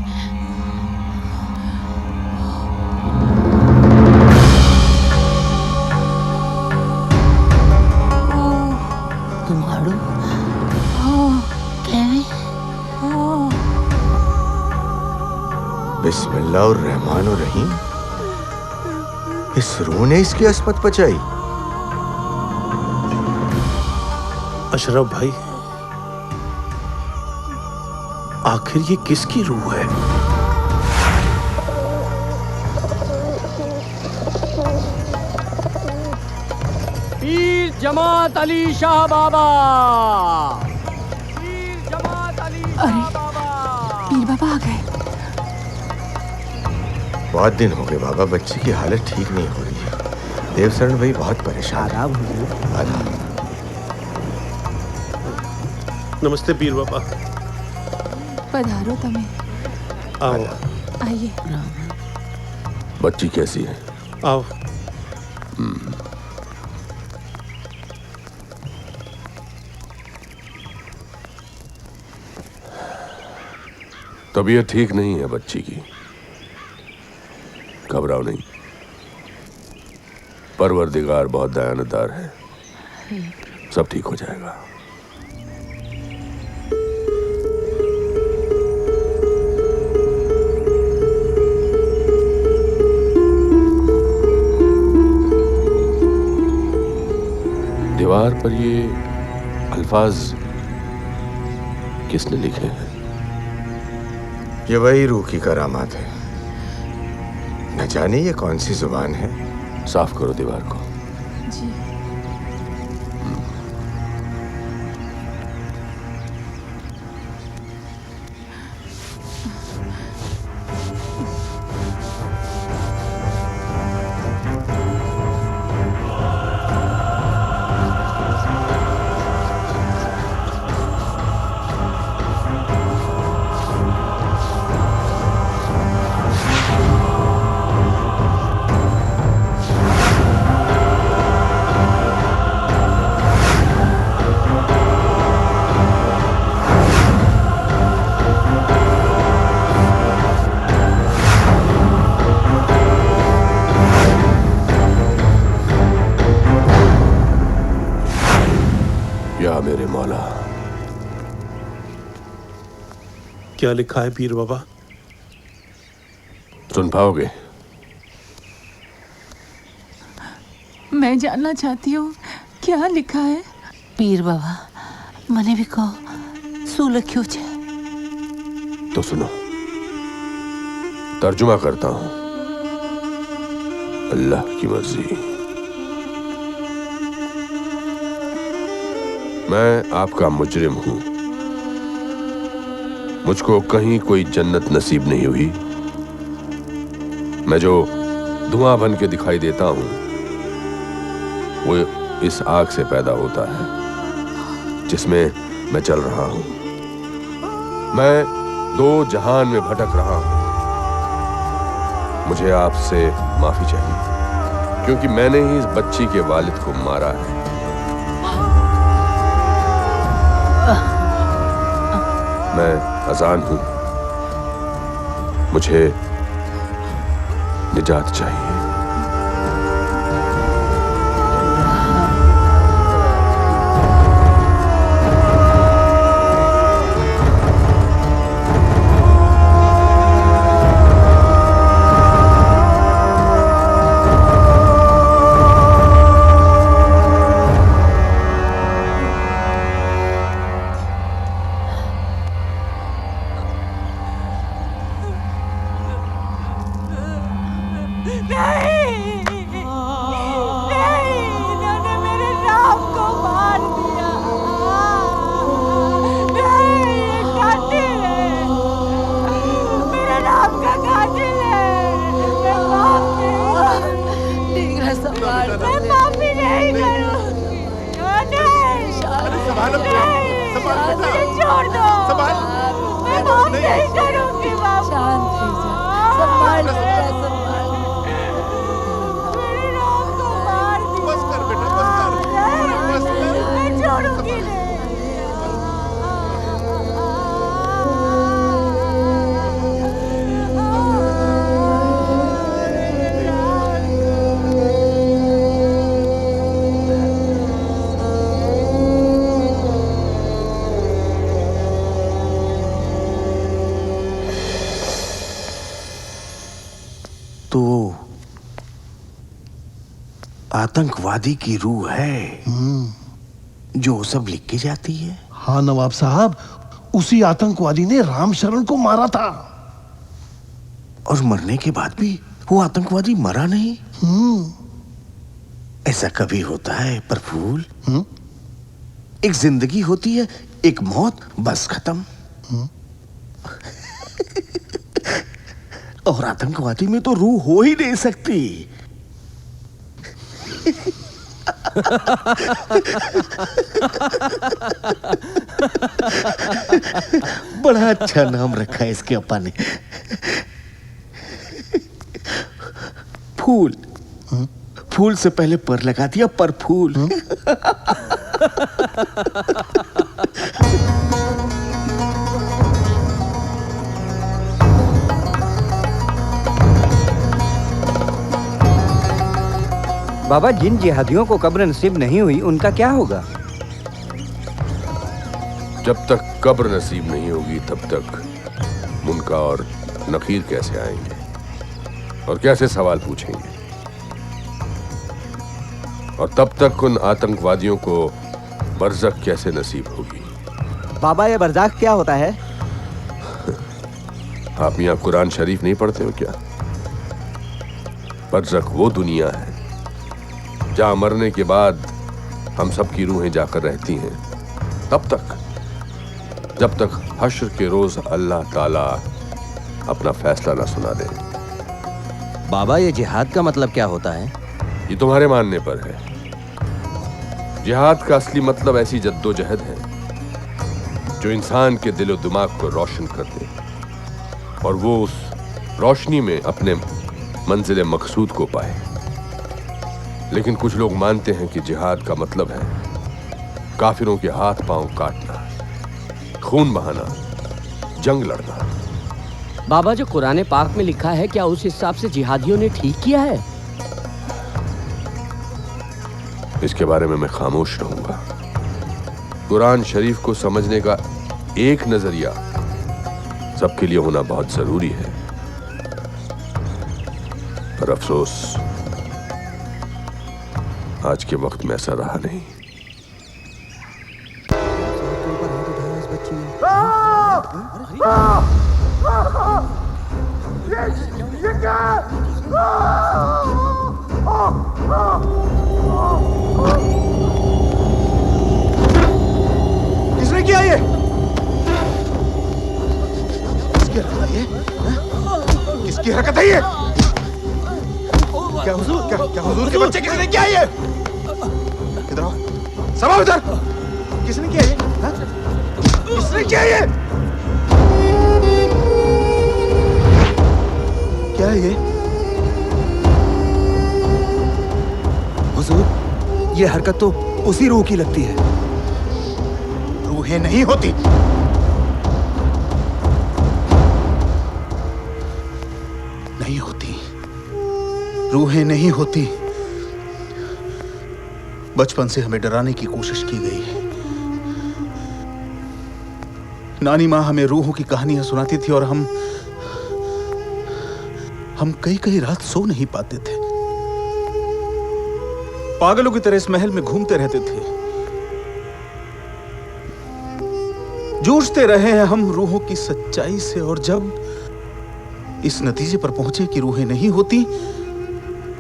તમારું કેવી? बिस्मिल्लाह और रहमान और रहीम। इस रूह ने इसकी अस्मत बचाई। अशरफ भाई, आखिर ये किसकी रूह है? पीर जमात अली शाह बाबा, पीर जमात अली शाह बाबा। पीर बाबा आ गए। बहुत दिन हो गए बाबा, बच्ची की हालत ठीक नहीं हो रही है। देवशरण भाई बहुत परेशान है। आदाब। नमस्ते पीर बाबा। पधारो तमे। आओ। आइए। बच्ची कैसी है? आओ। तबीयत ठीक नहीं है बच्ची की, घबराओ नहीं। परवरदिगार बहुत दयानतदार है, सब ठीक हो जाएगा। दीवार पर ये अल्फाज किसने लिखे हैं? ये वही रूह की करामात है। न जाने ये कौन सी जुबान है। साफ करो दीवार को। जी। या मेरे मौला। क्या लिखा है पीर बाबा? सुन पाओगे? मैं जानना चाहती हूँ क्या लिखा है। पीर बाबा मने भी कहो શું લખ્યું છે? तो सुनो, तर्जुमा करता हूं। अल्लाह की मर्जी। मैं आपका मुजरिम हूं। मुझको कहीं कोई जन्नत नसीब नहीं हुई। मैं जो धुआं बन के दिखाई देता हूं वो इस आग से पैदा होता है जिसमें मैं चल रहा हूं। मैं दो जहान में भटक रहा हूं। मुझे आपसे माफी चाहिए क्योंकि मैंने ही इस बच्ची के वालिद को मारा है। मैं अजान हूं, मुझे निजात चाहिए। आतंकवादी की रूह है जो सब लिख के जाती है। हाँ नवाब साहब, उसी आतंकवादी ने रामशरण को मारा था। और मरने के बाद भी वो आतंकवादी मरा नहीं। ऐसा कभी होता है प्रफुल? एक जिंदगी होती है, एक मौत, बस खत्म। और आतंकवादी में तो रूह हो ही नहीं सकती। बड़ा अच्छा नाम रखा है इसके अप्पा ने, फूल। फूल से पहले पर लगा दिया, पर फूल। बाबा, जिन जिहादियों को कब्र नसीब नहीं हुई उनका क्या होगा? जब तक कब्र नसीब नहीं होगी तब तक मुनका और नकीर कैसे आएंगे और कैसे सवाल पूछेंगे? और तब तक उन आतंकवादियों को बरज़ख कैसे नसीब होगी? बाबा, ये बरज़ख क्या होता है? आप यहाँ कुरान शरीफ नहीं पढ़ते हो क्या? बरज़ख वो दुनिया है जहां मरने के बाद हम सबकी रूहें जाकर रहती हैं, तब तक जब तक हश्र के रोज अल्लाह ताला अपना फैसला ना सुना दे। बाबा, ये जिहाद का मतलब क्या होता है? ये तुम्हारे मानने पर है। जिहाद का असली मतलब ऐसी जद्दोजहद है जो इंसान के दिलो दिमाग को रोशन कर दे और वो उस रोशनी में अपने मंजिल मकसूद को पाए। लेकिन कुछ लोग मानते हैं कि जिहाद का मतलब है काफिरों के हाथ पांव काटना, खून बहाना, जंग लड़ना। बाबा, जो कुरान पाक में लिखा है, क्या उस हिसाब से जिहादियों ने ठीक किया है? इसके बारे में मैं खामोश रहूंगा। कुरान शरीफ को समझने का एक नजरिया सबके लिए होना बहुत जरूरी है, पर अफसोस आज के वक्त में ऐसा रहा नहीं। ये क्या? किसने किया ये? किसकी हरकत है ये? क्या हुजूर के बच्चे किसने किया ये? इधर आओ, सब आओ इधर। किसने किया ये? किसने किया ये? क्या है ये? हुजूर, ये हरकत तो उसी रूह की लगती है। रूहें नहीं होती। नहीं होती, रूहें नहीं होती। बचपन से हमें डराने की कोशिश की गई है। नानी माँ हमें रूहों की कहानियां सुनाती थी और हम कई कई रात सो नहीं पाते थे। पागलों की तरह इस महल में घूमते रहते थे। जूझते रहे हैं हम रूहों की सच्चाई से, और जब इस नतीजे पर पहुंचे कि रूहें नहीं होती,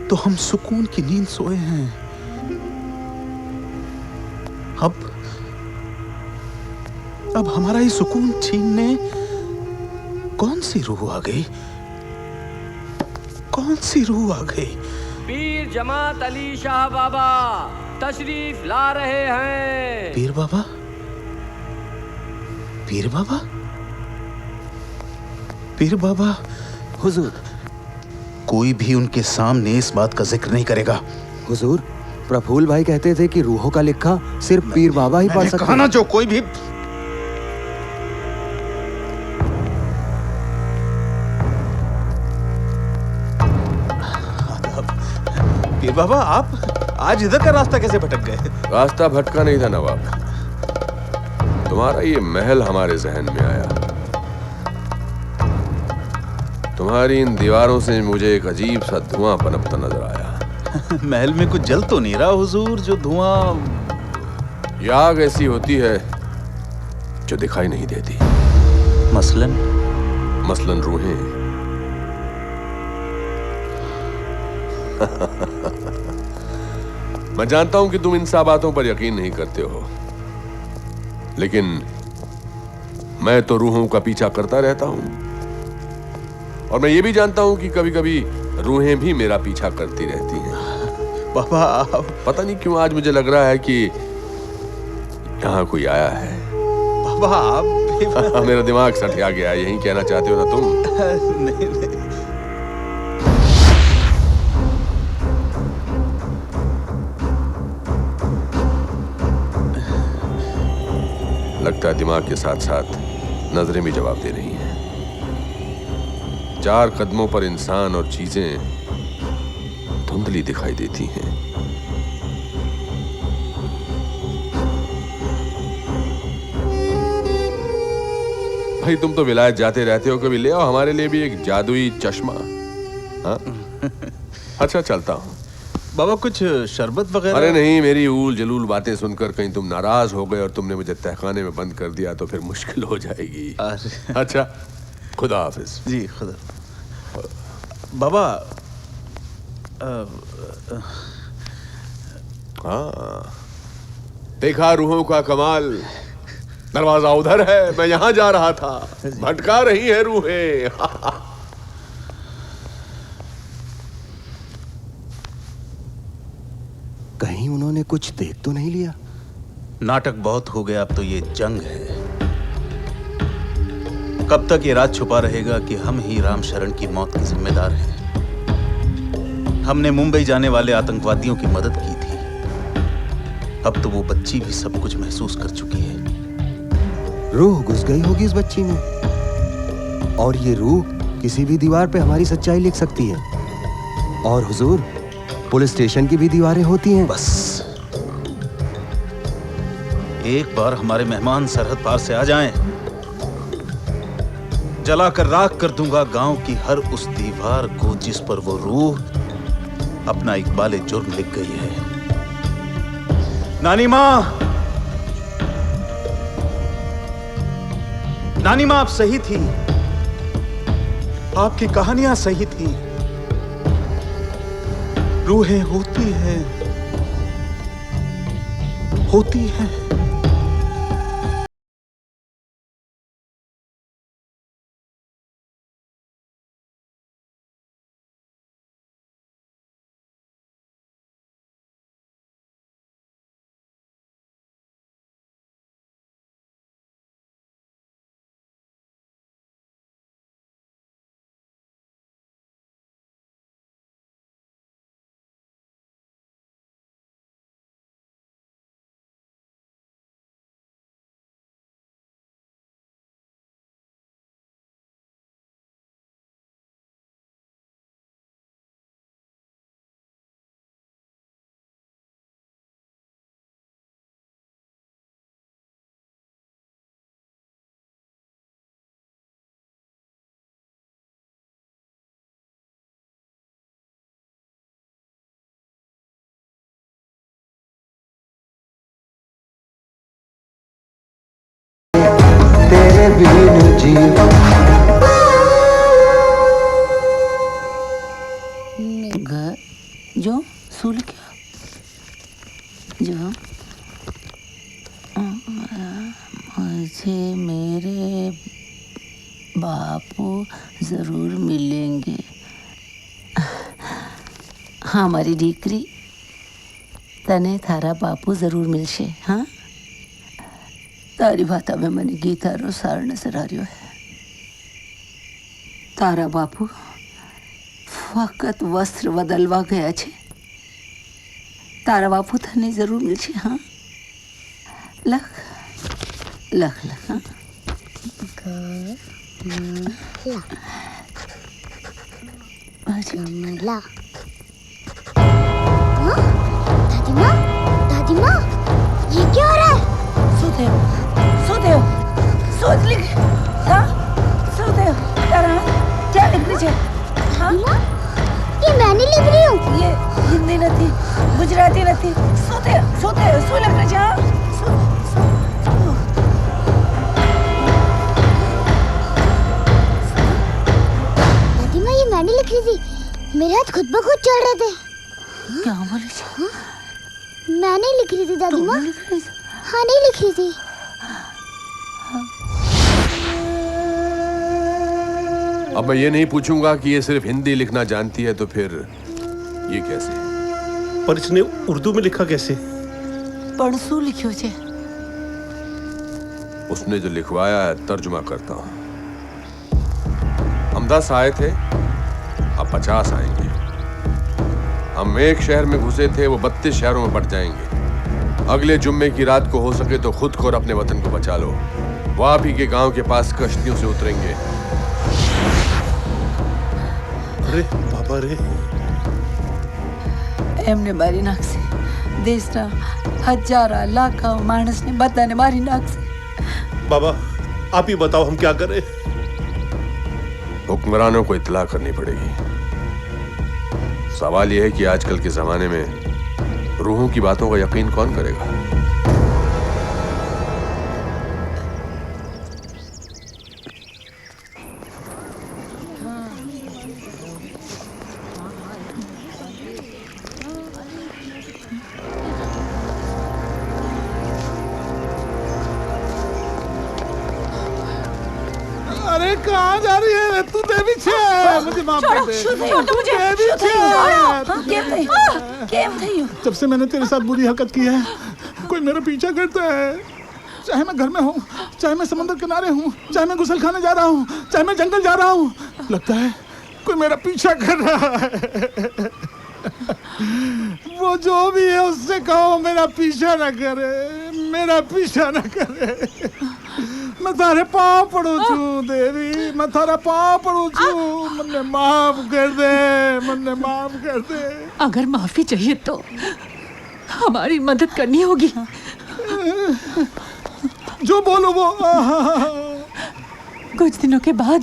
तो हम सुकून की नींद सोए हैं। अब हमारा ये सुकून छीनने कौन सी रूह आ गई? कौन सी रूह आ गई? पीर जमात अली शाह बाबा तशरीफ ला रहे हैं। पीर बाबा? पीर बाबा? पीर बाबा? हुजूर, कोई भी उनके सामने इस बात का जिक्र नहीं करेगा। हुजूर, प्रफुल्ल भाई कहते थे कि रूहों का लिखा सिर्फ पीर बाबा ही पढ़ सकते हैं। ना जो कोई भी पीर बाबा, आप आज इधर का रास्ता कैसे भटक गए? रास्ता भटका नहीं था नवाब, तुम्हारा ये महल हमारे जहन में आया। तुम्हारी इन दीवारों से मुझे एक अजीब सा धुआं पनपता नजर आया। महल में कुछ जल तो नहीं रहा हुजूर, जो धुआं? ये आग ऐसी होती है जो दिखाई नहीं देती। मसलन रूहें। मैं जानता हूं कि तुम इन सब बातों पर यकीन नहीं करते हो, लेकिन मैं तो रूहों का पीछा करता रहता हूं। और मैं ये भी जानता हूँ कि कभी कभी रूहें भी मेरा पीछा करती रहती हैं। बाबा पता नहीं क्यों आज मुझे लग रहा है कि यहाँ कोई आया है। बाबा आप मेरा दिमाग सठिया गया, यही कहना चाहते हो ना तुम? नहीं नहीं। लगता है दिमाग के साथ साथ नजरें भी जवाब दे रही हैं। 4 कदमों पर इंसान और चीजें धुंधली दिखाई देती हैं। भाई तुम तो विलायत जाते रहते हो, कभी ले आओ हमारे लिए भी एक जादुई चश्मा। हाँ? अच्छा चलता हूँ। बाबा कुछ शरबत वगैरह? अरे नहीं, मेरी ऊल जलूल बातें सुनकर कहीं तुम नाराज हो गए और तुमने मुझे तहखाने में बंद कर दिया तो फिर मुश्किल हो जाएगी। अच्छा खुदा हाफिज। जी खुदा। बाबा हाँ देखा रूहों का कमाल। दरवाजा उधर है, मैं यहां जा रहा था, भटका रही है रूहें। कहीं उन्होंने कुछ देख तो नहीं लिया? नाटक बहुत हो गया, अब तो ये जंग है। कब तक ये राज छुपा रहेगा कि हम ही राम शरण की मौत के जिम्मेदार हैं? हमने मुंबई जाने वाले आतंकवादियों की मदद की थी, अब तो वो बच्ची भी सब कुछ महसूस कर चुकी है। रूह घुस गई होगी इस बच्ची में, और ये रूह किसी भी दीवार पे हमारी सच्चाई लिख सकती है। और हुजूर, पुलिस स्टेशन की भी दीवारें होती हैं। बस एक बार हमारे मेहमान सरहद पार से आ जाएं, जलाकर राख कर दूंगा गांव की हर उस दीवार को जिस पर वो रूह अपना इकबाले जुर्म लिख गई है। नानी मां, नानी मां आप सही थी, आपकी कहानियां सही थी। रूहें होती हैं, होती हैं। तेरे बिन जीवन घर जो सुल क्या जो मुझे मेरे बापू जरूर मिलेंगे। हमारी दीकरी तने थारा बापू जरूर मिलशे। हाँ, तारी भाता में મને ગીતારો સાર નજર આવ્યો है। तारा बापू फकत वस्त्र बदलवा गया छे। तारा बापू तने जरूर मिलशे। हाँ लख लख लख। हाँ कमला। दादी माँ, दादी माँ, ये क्या हो रहा है? सुदेव सोच लिख। हाँ सुदेव तारा क्या लिख रही है? हाँ ये मैंने लिख रही हूँ। ये हिंदी नहीं, गुजराती नहीं। सुदेव सुदेव सो लिख रही है। दादी माँ ये मैंने लिख रही थी, मेरे हाथ खुद ब खुद चल रहे थे। क्या बोले? मैंने लिख रही थी दादी माँ। हाँ नहीं लिख रही थी। अब मैं ये नहीं पूछूंगा कि ये सिर्फ हिंदी लिखना जानती है, तो फिर ये कैसे? पर इसने उर्दू में लिखा कैसे? पढ़सू लिखियो छे। उसने जो लिखवाया है तर्जुमा करता हूं। हम 10 आए थे, अब 50 आएंगे। हम एक शहर में घुसे थे, वो 32 शहरों में बढ़ जाएंगे। अगले जुम्मे की रात को हो सके तो खुद को और अपने वतन को बचा लो। वो आप ही के गांव के पास कश्तियों से उतरेंगे। अरे बाबा रे, એમને મારી નાખશે. દેશના હજારા લાખો માણસને બધાને મારી નાખશે. बाबा आप ही बताओ हम क्या करें? हुक्मरानों को इत्तला करनी पड़ेगी। सवाल यह है कि आजकल के जमाने में रूहों की बातों का यकीन कौन करेगा? अरे कहाँ जा रही है तू? देवी छे, मुझे माफ कर दे। देवी छे। जब से मैंने तेरे साथ बुरी हरकत की है, कोई मेरा पीछा करता है। चाहे मैं घर में हूँ, चाहे मैं समुद्र किनारे हूँ, चाहे मैं गुसल खाने जा रहा हूँ, चाहे मैं जंगल जा रहा हूँ, लगता है कोई मेरा पीछा कर रहा है। वो जो भी है उससे कहो मेरा पीछा न करे, मेरा पीछा न करे। मैं थारे पाँव पड़ू छू देवी, मैं थारा पाँव पड़ू छू। मन्ने माफ कर दे, मन्ने माफ कर दे। अगर माफी चाहिए तो हमारी मदद करनी होगी। जो बोलो वो। कुछ दिनों के बाद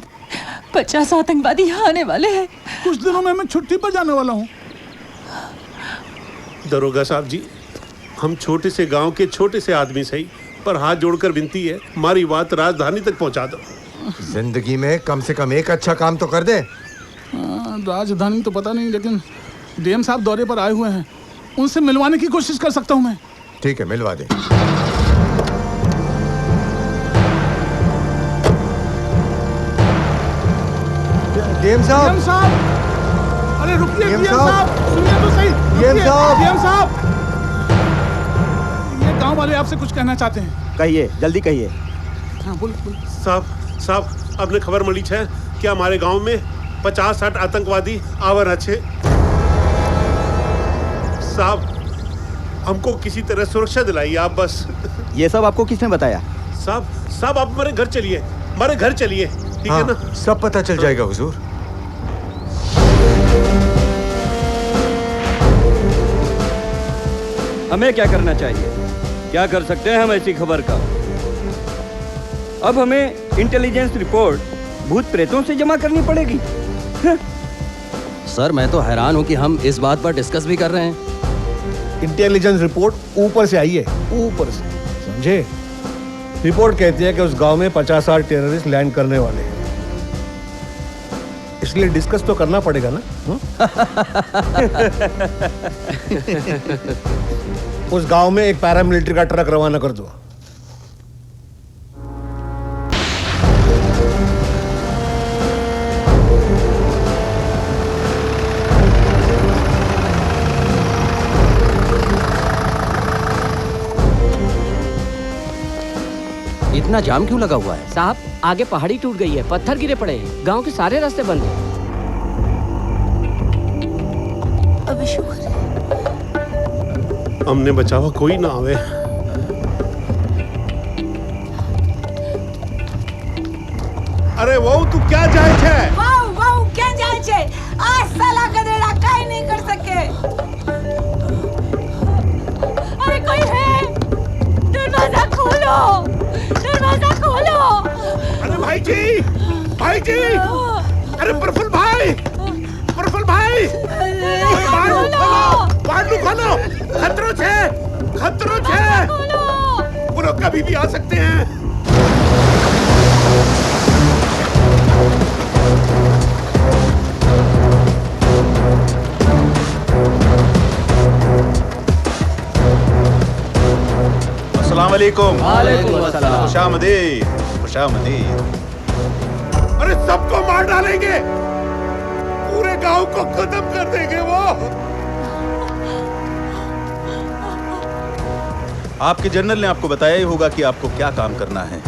50 आतंकवादी यहाँ आने वाले हैं। कुछ दिनों में मैं छुट्टी पर जाने वाला हूँ। दरोगा साहब जी, हम छोटे से गांव के छोटे से आदमी सही, पर हाथ जोड़कर विनती है हमारी बात राजधानी तक पहुंचा दो। जिंदगी में कम से कम एक अच्छा काम तो कर दे। राजधानी तो पता नहीं, लेकिन डीएम साहब दौरे पर आए हुए हैं, उनसे मिलवाने की कोशिश कर सकता हूँ मैं। ठीक है, मिलवा दे। डीएम साहब, अरे रुकिए डीएम डीएम साहब, सुनिए तो सही। डीएम साहब, डीएम साहब, ये गांव वाले आपसे कुछ कहना चाहते हैं। कहिए, जल्दी कहिए। हाँ बोल बोल। साहब आपने खबर मिली है कि हमारे गांव में 50-60 आतंकवादी आवर अच्छे। साहब हमको किसी तरह सुरक्षा दिलाइए आप बस। ये सब आपको किसने बताया? साहब आप हमारे घर चलिए, हमारे घर चलिए, ठीक है ना? सब पता चल जाएगा हुजूर। हमें क्या करना चाहिए? क्या कर सकते हैं हम ऐसी खबर का? अब हमें इंटेलिजेंस रिपोर्ट भूत प्रेतों से जमा करनी पड़ेगी। सर मैं तो हैरान हूँ कि हम इस बात पर डिस्कस भी कर रहे हैं। इंटेलिजेंस रिपोर्ट ऊपर से आई है, ऊपर से, समझे? रिपोर्ट कहती है कि उस गांव में 50-60 टेररिस्ट लैंड करने वाले हैं, इसलिए डिस्कस तो करना पड़ेगा ना। उस गांव में एक पैरामिलिट्री का ट्रक रवाना कर दो। इतना जाम क्यों लगा हुआ है? साहब आगे पहाड़ी टूट गई है, पत्थर गिरे पड़े हैं, गांव के सारे रास्ते बंद हैं। अबे शुक्र है हमने बचावा कोई ना आवे। अरे वो तू क्या जाए छे? वाह क्या जाए छे? आज साला गधेड़ा काई नहीं कर सके। अरे कोई है? दरवाजा खोलो, दरवाजा खोलो। अरे भाई जी, अरे प्रफुल्ल भाई, बाहर खोलो, खतरों छे, वो लोग कभी भी आ सकते हैं। अस्सलाम वालेकुम। वालेकुम अस्सलाम। खुशामदीद, खुशामदीद। अरे और सबको मार डालेंगे, पूरे गांव को खत्म कर देंगे वो। आपके जनरल ने आपको बताया ही होगा कि आपको क्या काम करना है,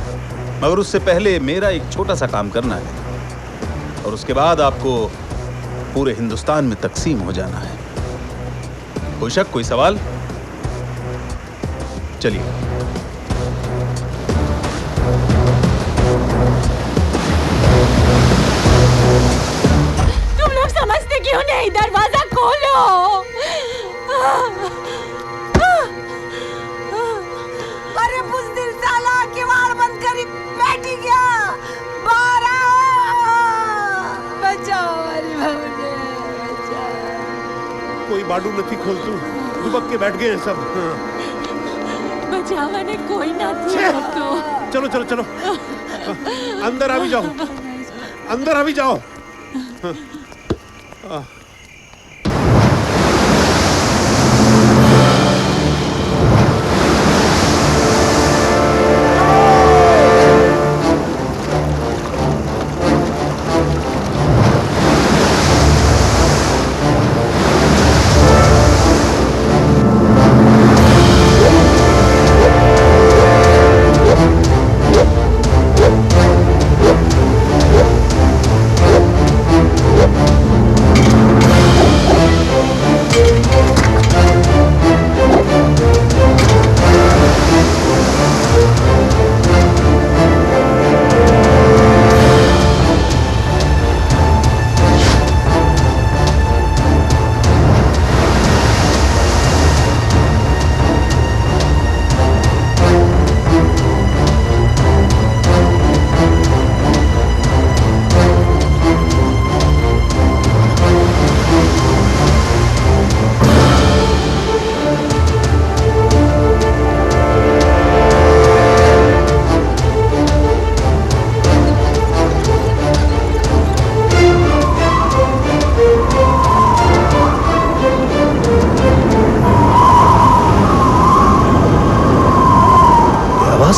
मगर उससे पहले मेरा एक छोटा सा काम करना है और उसके बाद आपको पूरे हिंदुस्तान में तकसीम हो जाना है। कोई शक, कोई सवाल? चलिए। तुम लोग समझते क्यों नहीं? दरवाजा खोलो। अरे बुज़दिल साला, किवाड़ बंद करी बैठी गया। बाहर आओ, बचाओ हमारी बहू ने, बचाओ। कोई बाडू नहीं खोल, तू दुबक के बैठ गए हैं सब। बचावा ने कोई ना थी तो। चलो चलो चलो, अंदर आ भी जाओ, अंदर आ भी जाओ।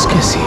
कैसी?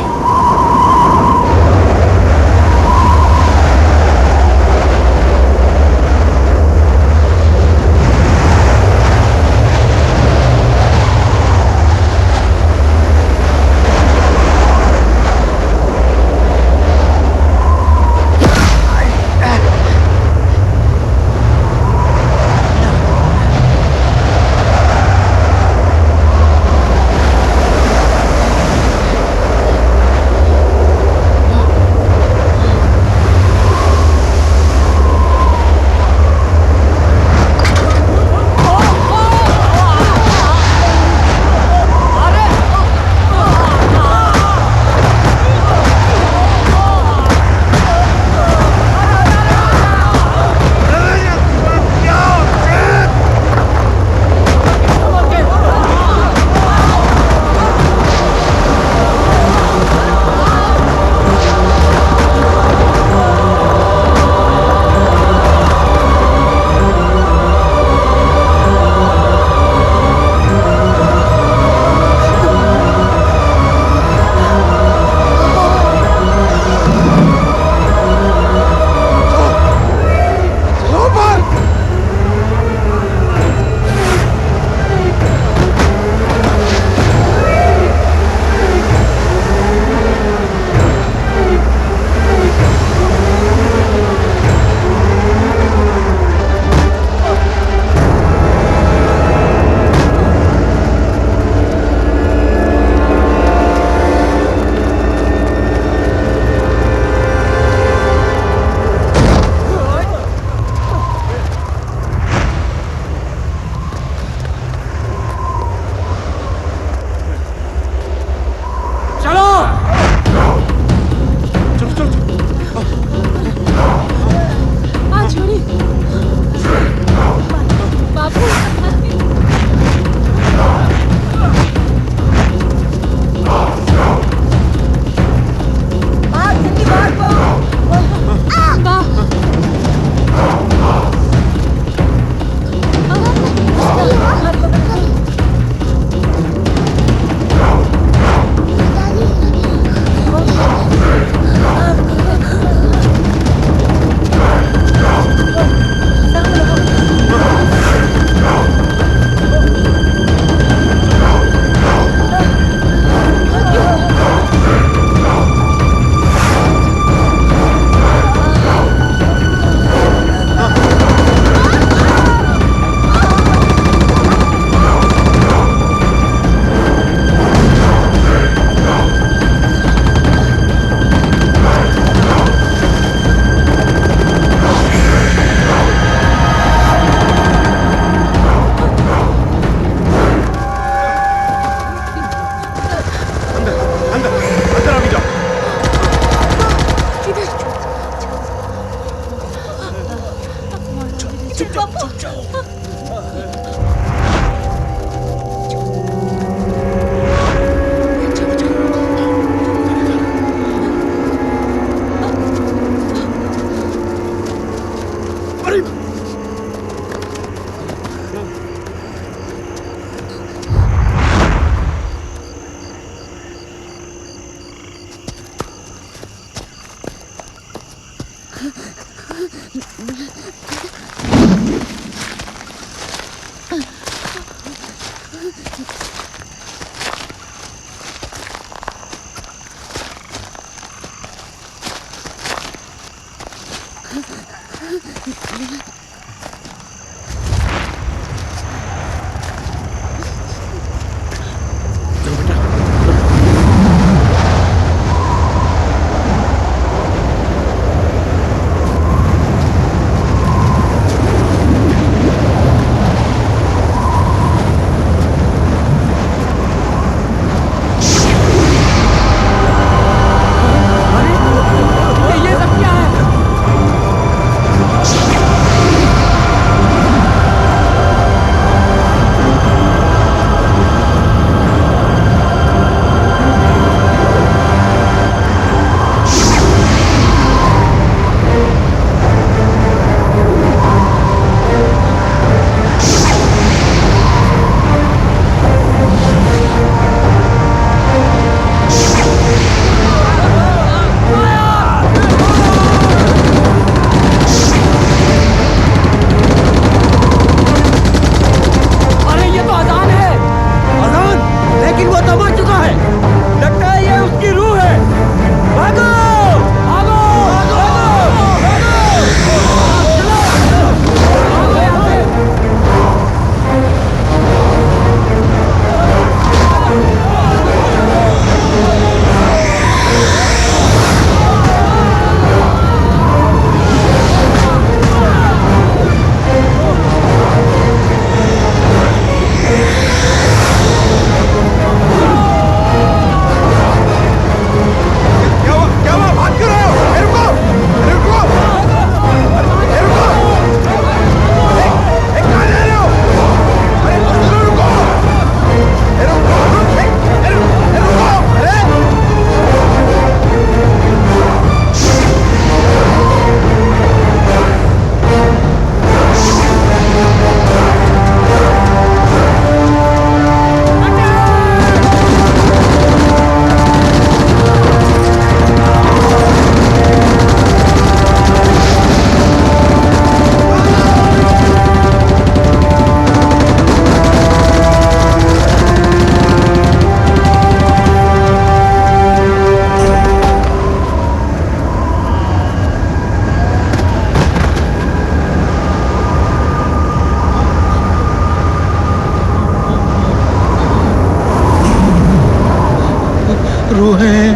रूहें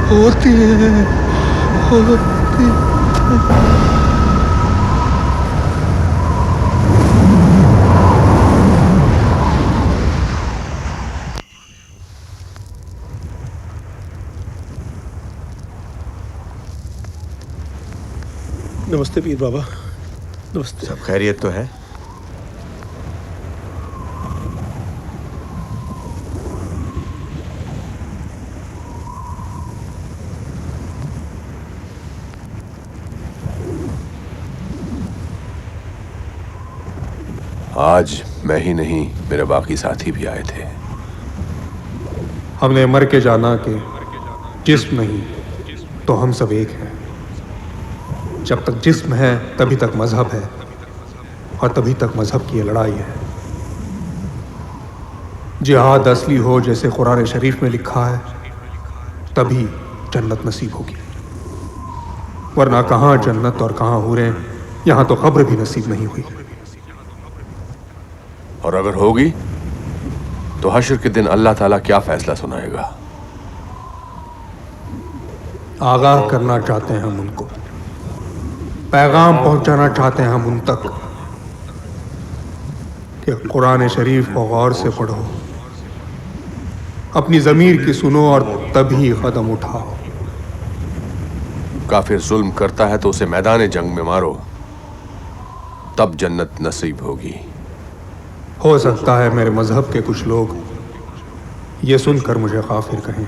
होती है नमस्ते पीर बाबा। नमस्ते। सब खैरियत तो है? आज मैं ही नहीं, मेरे बाकी साथी भी आए थे। हमने मर के जाना कि जिस्म नहीं तो हम सब एक हैं। जब तक जिस्म है तभी तक मजहब है और तभी तक मजहब की ये लड़ाई है। जिहाद असली हो जैसे कुरान शरीफ में लिखा है तभी जन्नत नसीब होगी, वरना कहाँ जन्नत और कहाँ हूरें, यहाँ तो कब्र भी नसीब नहीं हुई। और अगर होगी तो हश्र के दिन अल्लाह ताला क्या फैसला सुनाएगा? आगाह करना चाहते हैं हम उनको, पैगाम पहुंचाना चाहते हैं हम उन तक कि कुरान शरीफ को गौर से पढ़ो, अपनी ज़मीर की सुनो और तभी कदम उठाओ। काफिर जुल्म करता है तो उसे मैदान जंग में मारो, तब जन्नत नसीब होगी। हो सकता है मेरे मजहब के कुछ लोग ये सुनकर मुझे काफिर कहें,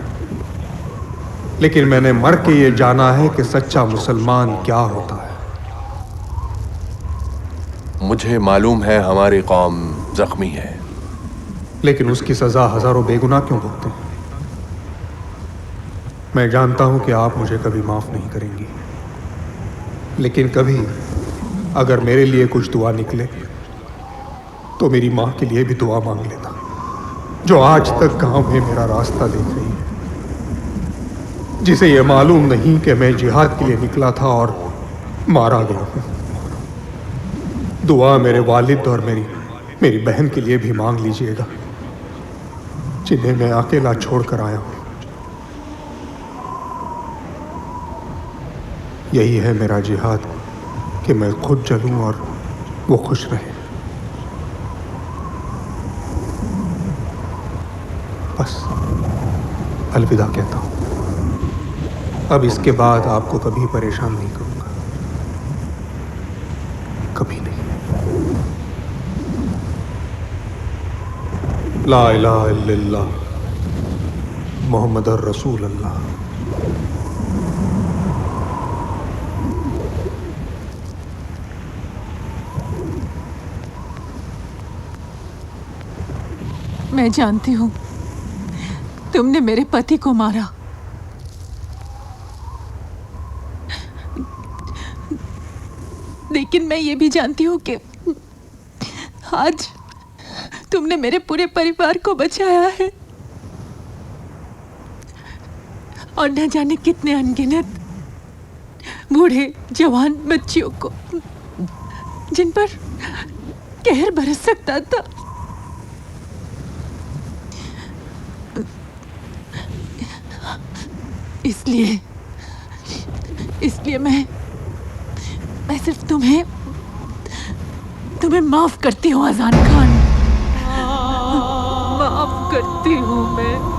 लेकिन मैंने मर के ये जाना है कि सच्चा मुसलमान क्या होता है। मुझे मालूम है हमारी कौम जख्मी है, लेकिन उसकी सजा हजारों बेगुनाह क्यों भुगते हैं? मैं जानता हूं कि आप मुझे कभी माफ नहीं करेंगी, लेकिन कभी अगर मेरे लिए कुछ दुआ निकले तो मेरी माँ के लिए भी दुआ मांग लेना, जो आज तक गांव में मेरा रास्ता देख रही है, जिसे ये मालूम नहीं कि मैं जिहाद के लिए निकला था और मारा गया हूं। दुआ मेरे वालिद और मेरी बहन के लिए भी मांग लीजिएगा, जिन्हें मैं अकेला छोड़कर आया हूं। यही है मेरा जिहाद कि मैं खुद जलूं और वो खुश रहे। बस अलविदा कहता हूं। अब इसके बाद आपको कभी परेशान नहीं करूंगा, कभी नहीं। ला इलाहा इल्लल्लाह मोहम्मदुर रसूल अल्लाह। मैं जानती हूँ तुमने मेरे पति को मारा, लेकिन मैं ये भी जानती हूँ कि आज तुमने मेरे पूरे परिवार को बचाया है, और न जाने कितने अनगिनत बूढ़े जवान बच्चियों को जिन पर कहर बरस सकता था। इसलिए मैं सिर्फ तुम्हें माफ करती हूँ अजान खान, माफ करती हूँ मैं।